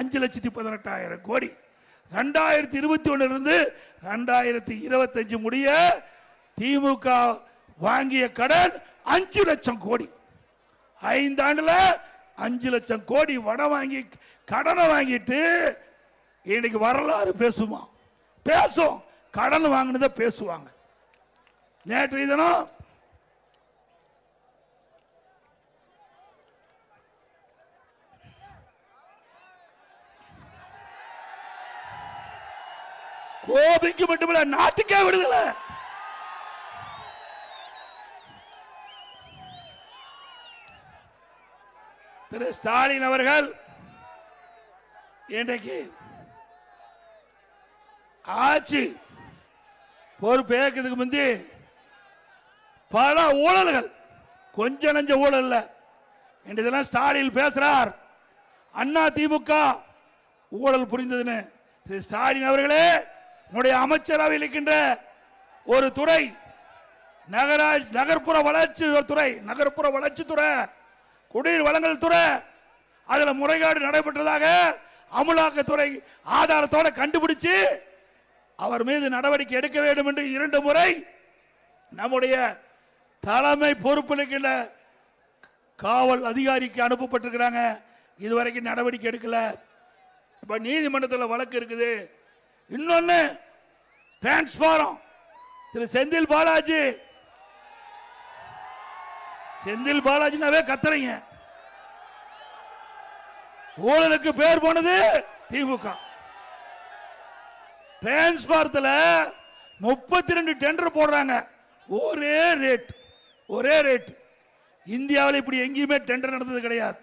5,18,000 கோடி. 2021 இருந்து 2025 முடிய திமுக வாங்கிய கடன் 5 லட்சம் கோடி. 5 ஆண்டுல 5 லட்சம் கோடி வாங்கி கடனை வாங்கிட்டு இன்னைக்கு வரலாறு பேசுமா? பேசும். கடன் வாங்கினதை பேசுவாங்க. நேற்று தினம் கோபிக்கு மட்டுமல்ல நாட்டுக்கே விடுதலை. திரு ஸ்டாலின் அவர்கள் இன்றைக்கு ஆட்சி பொறுப்பேற்கிறதுக்கு முந்தி பல ஊழல்கள், கொஞ்ச நஞ்ச ஊழல் இல்ல. இன்றைக்கு ஸ்டாலின் பேசுறார், அண்ணா திமுக ஊழல் புரிந்ததுன்னு. திரு ஸ்டாலின் அவர்களே, உங்களுடைய அமைச்சரவையில் இருக்கின்ற ஒரு துறை நகர்ப்புற வளர்ச்சி துறை, நகர்ப்புற வளர்ச்சி துறை, குடிநீர் வழங்கல் துறை, அதுல முறைகேடு நடைபெற்றதாக அமலாக்கத்துறை ஆதாரத்தோட கண்டுபிடிச்சு அவர் மீது நடவடிக்கை எடுக்க வேண்டும் என்று 2 முறை நம்முடைய தலைமை பொறுப்பில் இருக்கின்ற காவல் அதிகாரிக்கு அனுப்பப்பட்டிருக்கிறாங்க. இதுவரைக்கும் நடவடிக்கை எடுக்கல. இப்ப நீதிமன்றத்தில் வழக்கு இருக்குது. இன்னொன்னு டிரான்ஸ்பாரம், திரு செந்தில் பாலாஜி, செந்தில் பாலாஜினாவே கத்துறீங்க. ஊழலுக்கு பேர் போனது திமுக. டிரான்ஸ்பாரத்தில் 32 டெண்டர் போடுறாங்க. ஒரே ரேட், ஒரே ரேட். இந்தியாவில் இப்படி எங்கேயுமே டெண்டர் நடந்தது கிடையாது.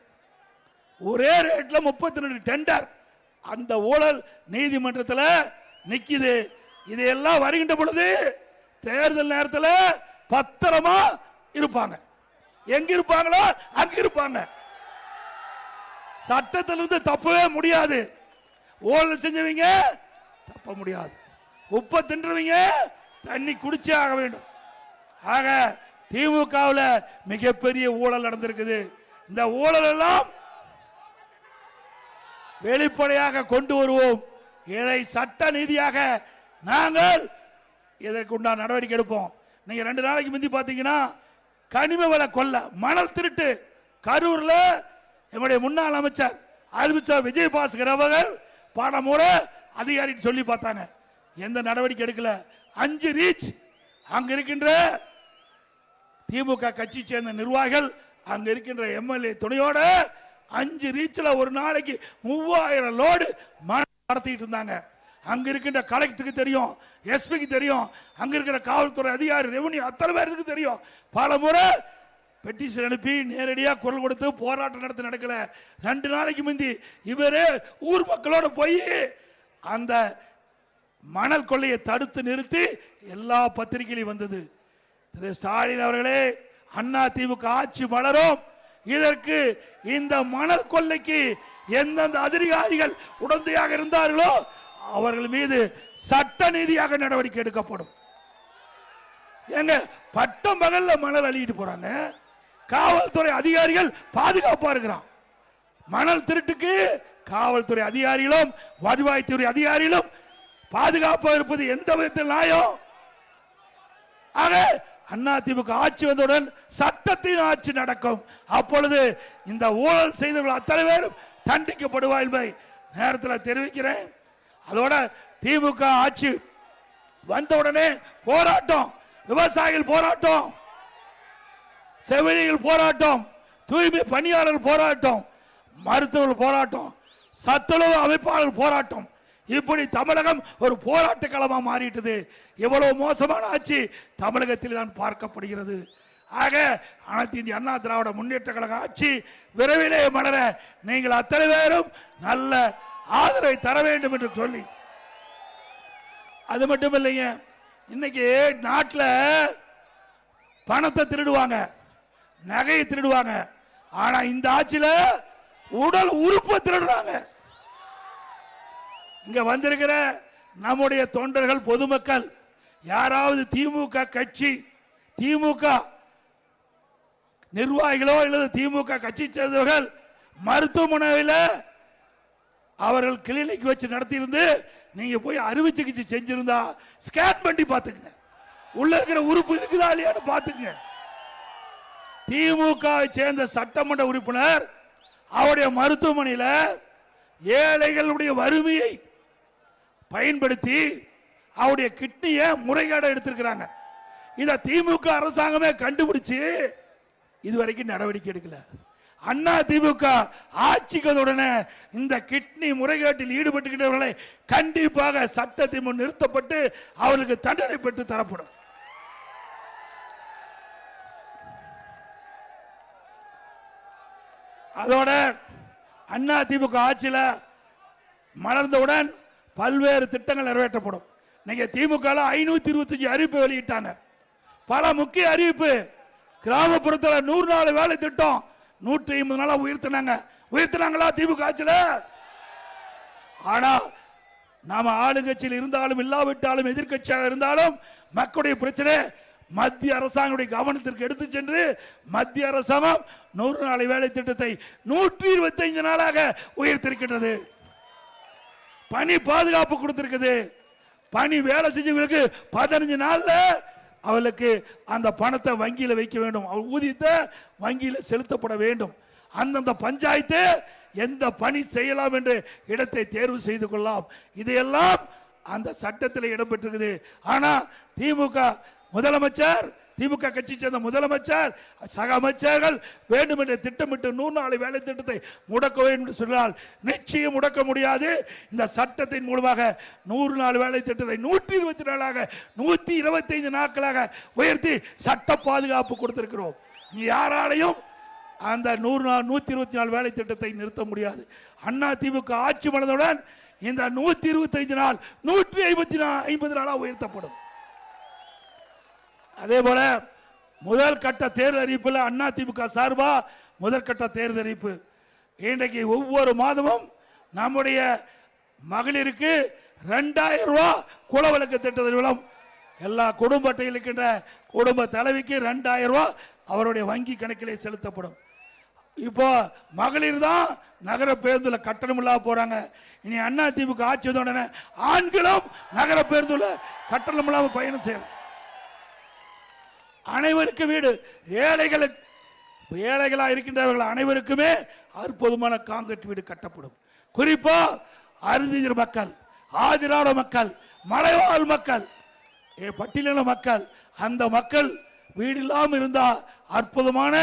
ஒரே ரேட்ல 32 டெண்டர். அந்த ஊழல் நீதிமன்றத்தில் நிக்குது. இதையெல்லாம் வருகின்ற பொழுது தேர்தல் நேரத்தில் பத்திரமா இருப்பாங்க. எங்க இருப்பாங்களோ அங்க இருப்பாங்க. சட்டத்திலிருந்து தப்பவே முடியாது. ஊழல் செஞ்சவங்க தப்ப முடியாது. உப்ப தின்றவங்க தண்ணி குடிச்சே ஆக வேண்டும். ஆக திமுகவில் மிகப்பெரிய ஊழல் நடந்திருக்குது. இந்த ஊழல் எல்லாம் வெளிப்படையாக கொண்டு வருவோம். இதை சட்ட நீதியாக நாங்கள் இதற்குண்டான நடவடிக்கை எடுப்போம். நீங்க 2 நாளைக்கு முந்தி பாத்தீங்கன்னா கனிம வள கொள்ள, மணல் திருட்டு கரூர்ல என்னுடைய முன்னாள் அமைச்சர் அறிவிச்சார் விஜயபாஸ்கர் அவர்கள் பல முறை அதிகாரி சொல்லி பார்த்தாங்க. எந்த நடவடிக்கை எடுக்கல. 5 ரீச் அங்க இருக்கின்ற திமுக கட்சி சேர்ந்த நிர்வாகிகள், அங்க இருக்கின்ற எம்எல்ஏ துணையோட 5 ரீச்ல ஒரு நாளைக்கு 3000 லோடு நடத்திட்டு இருந்தாங்க. அங்க இருக்கின்ற கலெக்டருக்கு தெரியும், எஸ்பிக்கு தெரியும், அங்க இருக்கிற காவல்துறை அதிகாரி, ரெவன்யூ அத்தனை பேருக்கு தெரியும். பல முறை பெட்டிஷன் அனுப்பி நேரடியாக குரல் கொடுத்து போராட்டம் நடத்த நடக்கல. 2 நாளைக்கு முந்தி இவரே ஊர் மக்களோட போய் அந்த மணல் கொள்ளையை தடுத்து நிறுத்தி எல்லா பத்திரிகையிலும் வந்தது. திரு ஸ்டாலின் அவர்களே, அண்ணா திமுக ஆட்சி மலரும். இதற்கு இந்த மணல் கொள்ளைக்கு எந்தெந்த அதிகாரிகள் உடந்தையாக இருந்தார்களோ அவர்கள் மீது சட்ட நீதியாக நடவடிக்கை எடுக்கப்படும். எங்க பட்டம் பகல்ல மணல் அள்ளிட்டு போறாங்க. காவல்துறை அதிகாரிகள் பாதுகாப்பா இருக்கிறான். மணல் திருட்டுக்கு காவல்துறை அதிகாரிகளும் வருவாய்த்துறை அதிகாரிகளும் பாதுகாப்பா இருப்பது எந்த விதத்தில் நியாயம்? ஆக அதிமுக ஆட்சி வந்தவுடன் சட்டத்தின் ஆட்சி நடக்கும். அப்பொழுது இந்த ஊழல் செய்தவர்கள் அத்தனை பேரும் தண்டிக்கப்படுவார் என்பதை நேரத்தில் தெரிவிக்கிறேன். அதோட திமுக ஆட்சி வந்தவுடனே போராட்டம், விவசாயிகள் போராட்டம், செவிலியர்கள் போராட்டம், தூய்மை பணியாளர்கள் போராட்டம், மருத்துவர்கள் போராட்டம், சத்துணவு அமைப்பாளர்கள் போராட்டம், இப்படி தமிழகம் ஒரு போராட்ட களமா மாறிட்டது. எவ்வளவு மோசமான ஆட்சி தமிழகத்தில் தான் பார்க்கப்படுகிறது. ஆக அனைத்து இந்திய அண்ணா திராவிட முன்னேற்ற கழக ஆட்சி விரைவிலே மலர நீங்கள் அத்தனை பேரும் நல்ல ஆதரவை தர வேண்டும் என்று சொல்லி, அது மட்டும் இல்லைங்க, இன்னைக்கு நாட்டில் பணத்தை திருடுவாங்க, நகையை திருடுவாங்க. ஆனா இந்த ஆட்சியில உடல் உறுப்பு திருடுறாங்க. இங்க வந்திருக்கிற நம்முடைய தொண்டர்கள், பொதுமக்கள் யாராவது திமுக கட்சி, திமுக நிர்வாகிகளோ அல்லது திமுக கட்சி சேர்ந்தவர்கள் மருத்துவமனையில் அவர்கள் கிளினிக் வச்சு நடத்தியிருந்து நீங்க போய் அறுவை சிகிச்சை செஞ்சிருந்தா ஸ்கேன் பண்ணி பாத்துங்க, உள்ள இருக்கிற உறுப்பு இருக்குதா இல்லையான்னு பாத்துங்க. திமுக சேர்ந்த சட்டமன்ற உறுப்பினர் அவருடைய மருத்துவமனையில் ஏழைகளுடைய வறுமையை பயன்படுத்தி அவருடைய கிட்னியை முறைகேட எடுத்திருக்கிறாங்க. இத திமுக அரசாங்கமே கண்டுபிடிச்சு இதுவரைக்கும் நடவடிக்கை எடுக்கல. அண்ணா திமுக ஆட்சிகளுடனே இந்த கிட்னி முறைகேட்டில் ஈடுபட்டுகிறவர்களை கண்டிப்பாக சட்டத்தின் முன் நிறுத்தப்பட்டு அவர்களுக்கு தண்டனை பெற்று தரப்படும். அதோட அண்ணா திமுக ஆட்சியில் மலர்ந்தவுடன் பல்வேறு திட்டங்கள் நிறைவேற்றப்படும். நீங்க திமுக 525 அறிவிப்பு வெளியிட்டாங்க. பல முக்கிய அறிவிப்பு. கிராமப்புறத்தில் 100 நாள் வேலை திட்டம் 150 நாளா உயர்த்தினாங்களா திமுக ஆட்சியில்? ஆனா நாம ஆளுங்கட்சியில் இருந்தாலும் இல்லாவிட்டாலும் எதிர்கட்சியாக இருந்தாலும் மக்களுடைய பிரச்சனை மத்திய அரசாங்கத்துடைய கவனத்திற்கு எடுத்து சென்று மத்திய அரசாங்கம் 100 நாள் வேலை திட்டத்தை 125 நாளாக உயர்த்திருக்கின்றது. பணி பாதுகாப்பு கொடுத்திருக்குது. பணி வேலை செஞ்சவங்களுக்கு 15 நாள்ல அவளுக்கு அந்த பணத்தை வங்கியில் வைக்க வேண்டும். ஊதியத்தை வங்கியில் செலுத்தப்பட வேண்டும். அந்தந்த பஞ்சாயத்து எந்த பணி செய்யலாம் என்று இடத்தை தேர்வு செய்து கொள்ளலாம். இதையெல்லாம் அந்த சட்டத்தில் இடம்பெற்றிருக்குது. ஆனா திமுக முதலமைச்சர், திமுக கட்சி சேர்ந்த முதலமைச்சர், சக அமைச்சர்கள் வேண்டும் என்று திட்டமிட்டு 100 நாள் வேலை திட்டத்தை முடக்க வேண்டும் என்று சொன்னால் நிச்சயம் முடக்க முடியாது. இந்த சட்டத்தின் மூலமாக 100 நாள் வேலை திட்டத்தை 120 நாளாக 125 நாட்களாக உயர்த்தி சட்ட பாதுகாப்பு கொடுத்திருக்கிறோம். நீ யாராலையும் அந்த 120 நாள் வேலை திட்டத்தை நிறுத்த முடியாது. அண்ணா திமுக ஆட்சி மலர்ந்தவுடன் இந்த 125 நாள் 150 நாளாக உயர்த்தப்படும். அதே போல முதல் கட்ட தேர்தல் அறிவிப்பில் அண்ணா திமுக சார்பா முதல் கட்ட தேர்தல் அறிவிப்பு. இன்றைக்கு ஒவ்வொரு மாதமும் நம்முடைய மகளிருக்கு 2000 ரூபாய் குலவிளக்கு திட்டத்தின் மூலம் எல்லா குடும்ப அட்டையில் இருக்கின்ற குடும்ப தலைவிக்கு 2000 ரூபாய் அவருடைய வங்கி கணக்கிலே செலுத்தப்படும். இப்போ மகளிர் தான் நகர பேருந்துல கட்டணம் இல்லாம போறாங்க. இனி அண்ணா திமுக ஆட்சி உடனே ஆண்களும் நகர பேருந்துல கட்டணம் இல்லாம பயணம் செய்யணும். அனைவருக்கு வீடு, ஏழைகளா இருக்கின்றவர்கள் அனைவருக்குமே அற்புதமான காங்கிரீட் வீடு கட்டப்படும். குறிப்பா அருந்தியர் மக்கள், ஆதிராட மக்கள், மலைவாழ் மக்கள், பட்டியலின மக்கள், அந்த மக்கள் வீடு இல்லாமல் இருந்தா அற்புதமான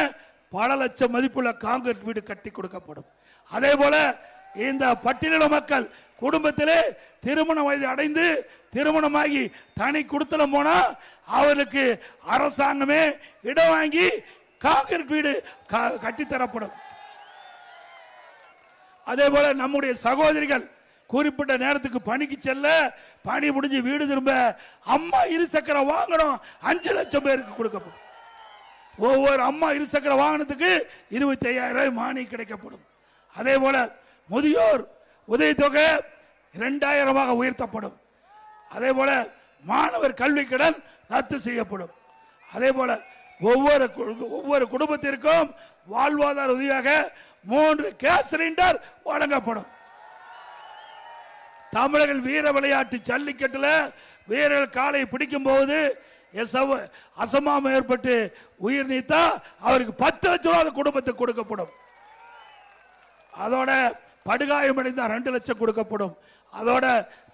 பல லட்சம் மதிப்புள்ள காங்கிரீட் வீடு கட்டி கொடுக்கப்படும். அதே போல இந்த பட்டியலின மக்கள் குடும்பத்திலே திருமண வயது அடைந்து திருமணமாகி தனி குடுத்தலம் போனா அவருக்கு அரசாங்கமே இடம் வாங்கி காங்கிரீட் வீடு கட்டித்தரப்படும். அதே போல நம்முடைய சகோதரிகள் குறிப்பிட்ட நேரத்துக்கு பணிக்கு செல்ல, பணி முடிஞ்சு வீடு திரும்ப அம்மா இருசக்கர வாகனம் 5 லட்சம் பேருக்கு கொடுக்கப்படும். ஒவ்வொரு அம்மா இருசக்கர வாகனத்துக்கு 25,000 ரூபாய் மானியம் கிடைக்கப்படும். அதே போல முதியோர் உதவித்தொகை 2000 உயர்த்தப்படும். அதே போல மாணவர் கல்வி கடன் ரத்து செய்யப்படும். அதே போல ஒவ்வொரு குடும்பத்திற்கும் வாழ்வாதார உதவியாக 3 கேஸ் சிலிண்டர் வழங்கப்படும். தமிழர்கள் வீர விளையாட்டு ஜல்லிக்கட்டுல வீரர்கள் காலை பிடிக்கும் போது அசமானம் ஏற்பட்டு உயிர் நீத்தா அவருக்கு 10 லட்சம் ரூபாய் குடும்பத்துக்கு கொடுக்கப்படும். அதோட படுகாயமடைந்த 2 லட்சம் கொடுக்கப்படும். அதோட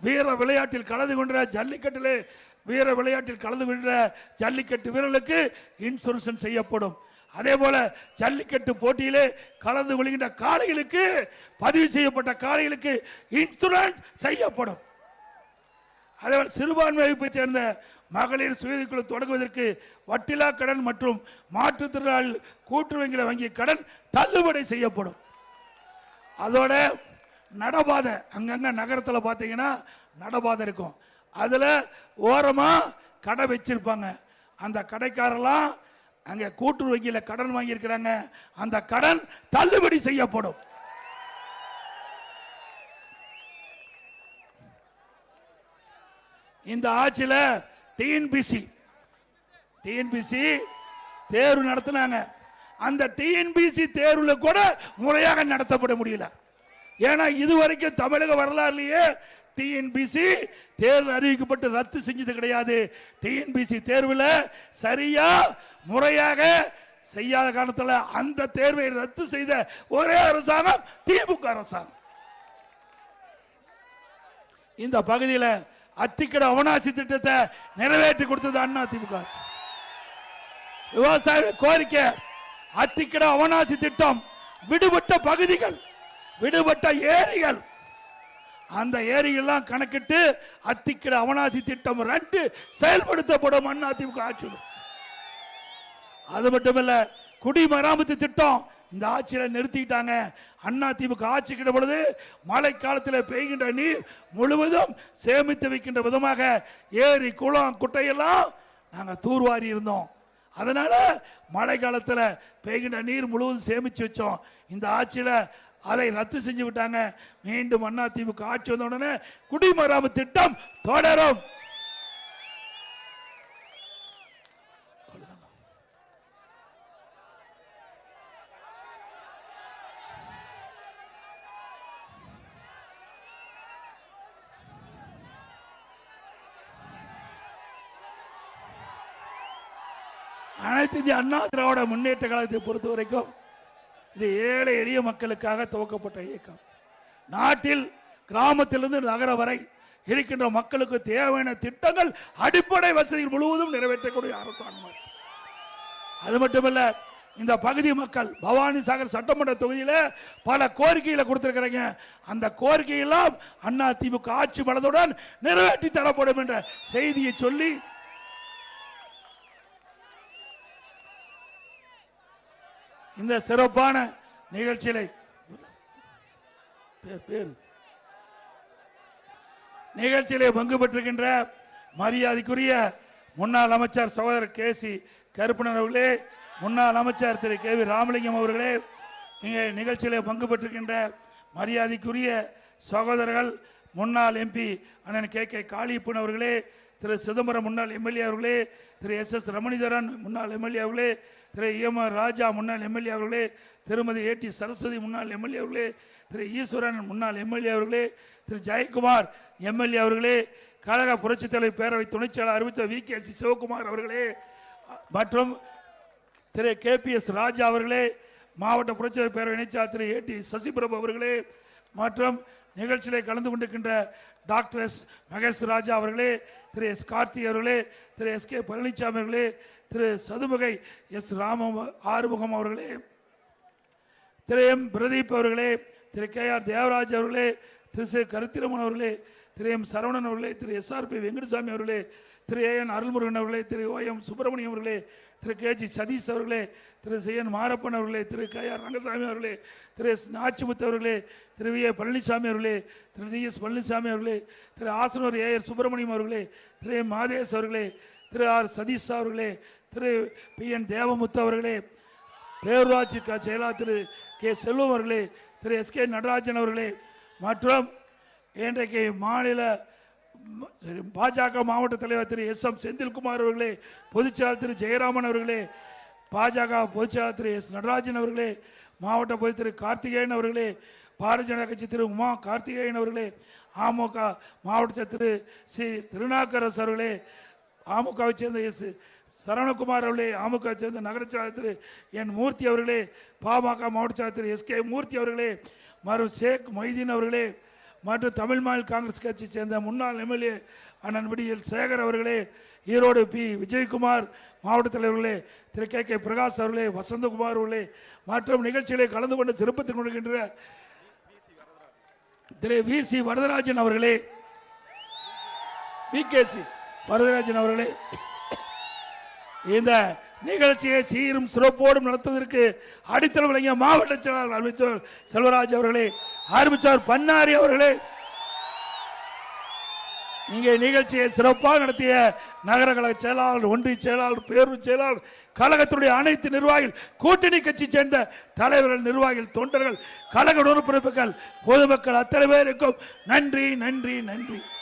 வீர விளையாட்டில் கலந்து கொண்ட ஜல்லிக்கட்டிலே வீர விளையாட்டில் கலந்து கொண்ட ஜல்லிக்கட்டு வீரர்களுக்கு இன்சூரன்ஸ் செய்யப்படும். அதே போல ஜல்லிக்கட்டு போட்டியிலே கலந்து கொள்கின்ற காளைகளுக்கு, பதிவு செய்யப்பட்ட காளைகளுக்கு இன்சூரன்ஸ் செய்யப்படும். அதேபோல சிறுபான்மை வகுப்பை சேர்ந்த மகளிர் சுயக்குழு தொடங்குவதற்கு வட்டிலா கடன் மற்றும் மாற்றுத்திறனாளி கூட்டுறவு வங்கி கடன் தள்ளுபடி செய்யப்படும். அதோட நடபாதை, அங்கங்க நகரத்தில் பார்த்தீங்கன்னா நடபாதை இருக்கும். அதுல ஓரமா கடை வச்சிருப்பாங்க. அந்த கடைக்காரெல்லாம் அங்க கூட்டுறவு வங்கியில கடன் வாங்கி இருக்கிறாங்க. அந்த கடன் தள்ளுபடி செய்யப்படும். இந்த ஆட்சியில டிஎன்பிசி தேர்வு நடத்தினாங்க. அந்த டிஎன்பிசி தேர்வுல கூட முறையாக நடத்தப்பட முடியல. ஏன்னா இதுவரைக்கும் தமிழக வரலாறுலயே டிஎன்பிசி தேர்வு அறிவிக்கப்பட்டு ரத்து செஞ்சது கிடையாது. டிஎன்பிசி தேர்வில் சரியா முறையாக செய்யாத காரணத்தில் அந்த தேர்வை ரத்து செய்த ஒரே அரசாங்கம் திமுக அரசாங்கம். இந்த பகுதியில் அத்திக்கட அவனாசி திட்டத்தை நிறைவேற்றி கொடுத்தது அண்ணா திமுக. விவசாய கோரிக்கை அத்திக்கட அவனாசி திட்டம், விடுபட்ட பகுதிகள், விடுபட்ட ஏரிகள், அந்த ஏரிகள்லாம் கணக்கிட்டு அத்திக்கட அவனாசி திட்டம் 2 செயல்படுத்தப்படும் அண்ணா திமுக ஆட்சியில். அது மட்டுமல்ல, குடிமராமத்து திட்டம் இந்த ஆட்சியில் நிறுத்திட்டாங்க. அண்ணா திமுக ஆட்சி கிட்ட பொழுது மழை காலத்தில் பெய்கின்ற நீர் முழுவதும் சேமித்து வைக்கின்ற விதமாக ஏரி குளம் குட்டையெல்லாம் நாங்கள் தூர்வாரி இருந்தோம். அதனால மழை காலத்தில் பெய்கின்ற நீர் முழுவதும் சேமித்து வச்சோம். இந்த ஆட்சியில் அதை ரத்து செஞ்சு விட்டாங்க. மீண்டும் அண்ணா திமுக ஆட்சி வந்த உடனே குடிமராமத்து திட்டம் தொடரும். அனைத்து இந்திய அண்ணா திராவிட முன்னேற்ற கழகத்தை பொறுத்த வரைக்கும் இது ஏழை எளிய மக்களுக்காக துவக்கப்பட்ட இயக்கம். நாட்டில் கிராமத்திலிருந்து நகர வரை இருக்கின்ற மக்களுக்கு தேவையான திட்டங்கள், அடிப்படை வசதிகள் முழுவதும் நிறைவேற்றக்கூடிய அரசாங்கம். அது மட்டுமல்ல, இந்த பகுதி மக்கள் பவானி சாகர் சட்டமன்ற தொகுதியில் பல கோரிக்கைகளை கொடுத்திருக்கிறாங்க. அந்த கோரிக்கையெல்லாம் அண்ணா திமுக ஆட்சி மனதுடன் நிறைவேற்றி தரப்படும் என்ற செய்தியை சொல்லி இந்த சிறப்பான நிகழ்ச்சியிலே பங்கு பெற்றிருக்கின்ற மரியாதைக்குரிய முன்னாள் அமைச்சர் சகோதரர் கேசி கருப்பணன் அவர்களே, முன்னாள் அமைச்சர் திரு கே வி ராமலிங்கம் அவர்களே, இங்கே நிகழ்ச்சியிலே பங்கு பெற்றிருக்கின்ற மரியாதைக்குரிய சகோதரர்கள் முன்னாள் எம்பி அண்ணன் கே காளியப்பன் அவர்களே, திரு சிதம்பரம் முன்னாள் எம்எல்ஏ அவர்களே, திரு எஸ் ரமணிதரன் முன்னாள் எம்எல்ஏ அவர்களே, திரு EMR ராஜா முன்னாள் எம்எல்ஏ அவர்களே, திருமதி AT சரஸ்வதி முன்னாள் எம்எல்ஏ அவர்களே, திரு ஈஸ்வரன் முன்னாள் எம்எல்ஏ அவர்களே, திரு ஜெயக்குமார் எம்எல்ஏ அவர்களே, கழக புரட்சித் தலைவர் பேரவை துணைச் செயலாளர் அறிவித்த VKC சிவகுமார் அவர்களே, மற்றும் திரு KPS ராஜா அவர்களே, மாவட்ட புரட்சித் தலைவர் பேரவை இணைச்சாளர் திரு AT சசிபிரபு அவர்களே, மற்றும் நிகழ்ச்சியிலே கலந்து கொண்டிருக்கின்ற டாக்டர் S மகேஷ் ராஜா அவர்களே, திரு S கார்த்திக் அவர்களே, திரு SK பழனிசாமி அவர்களே, திரு சதுமுகை S ஆறுமுகம் அவர்களே, திரு M பிரதீப் அவர்களே, திரு KR தேவராஜ் அவர்களே, திரு கருத்திரமன் அவர்களே, திரு M சரவணன் அவர்களே, திரு SRP வெங்கடசாமி அவர்களே, திரு AN அருள்முருகன் அவர்களே, திரு OM சுப்பிரமணியம் அவர்களே, திரு KG சதீஷ் அவர்களே, திரு CN மாரப்பன் அவர்களே, திரு KR ரங்கசாமி அவர்களே, திரு S நாச்சிமுத்து அவர்களே, திரு VA பழனிசாமி அவர்களே, திரு DS பழனிசாமி அவர்களே, திரு ஆசனூர் AR சுப்பிரமணியம் அவர்களே, திரு M மாதேஷ் அவர்களே, திரு R சதீஷ் அவர்களே, திரு PN தேவமுத்து அவர்களே, பேரூராட்சி செயலாளர் திரு K செல்வம் அவர்களே, திரு SK நடராஜன் அவர்களே, மற்றும் இன்றைக்கு மாநில பாஜக மாவட்ட தலைவர் திரு SM செந்தில்குமார் அவர்களே, பொதுச்செயலாளர் திரு ஜெயராமன் அவர்களே, பாஜக பொதுச்செயலாளர் திரு S நடராஜன் அவர்களே, மாவட்ட பொதுச் திரு கார்த்திகேயன் அவர்களே, பாரதிய ஜனதா கட்சி திரு உமா கார்த்திகேயன் அவர்களே, அமமுக மாவட்ட திரு சி திருநாக்கரசு அவர்களே, அமமுகவை சேர்ந்த S சரவணகுமார் அவர்களே, அமமுக சேர்ந்த நகர செயலாளர் திரு N மூர்த்தி அவர்களே, பாமக மாவட்ட செயலாளர் திரு SK மூர்த்தி அவர்களே, மற்றும் ஷேக் மொய்தீன் அவர்களே, மற்றும் தமிழ் மாநில காங்கிரஸ் கட்சியை சேர்ந்த முன்னாள் எம்எல்ஏ அண்ணன் விடியல் சேகர் அவர்களே, ஈரோடு P விஜயகுமார் மாவட்ட தலைவர்களே, திரு KK பிரகாஷ் அவர்களே, வசந்தகுமார் அவர்களே, மற்றும் நிகழ்ச்சியிலே கலந்து கொண்டு சிறப்பித்துக் கொண்டிருக்கின்ற திரு VC வரதராஜன் அவர்களே, VKC வரதராஜன் அவர்களே, இந்த நிகழ்ச்சியை சீரும் சிறப்போடும் நடத்துவதற்கு அடித்தளம் வழங்கிய மாவட்ட செயலாளர் அமைச்சர் செல்வராஜ் அவர்களே, ஆரம்பிச்சார் பன்னாரி அவர்களே, இங்கே நிகழ்ச்சியை சிறப்பாக நடத்திய நகர கழக செயலாளர், ஒன்றிய செயலாளர், பேரூர் செயலாளர், கழகத்தினுடைய அனைத்து நிர்வாகிகள், கூட்டணி கட்சி சேர்ந்த தலைவர்கள், நிர்வாகிகள், தொண்டர்கள், கழக உறுப்பினர்கள், பொதுமக்கள் அத்தனை பேருக்கும் நன்றி நன்றி நன்றி.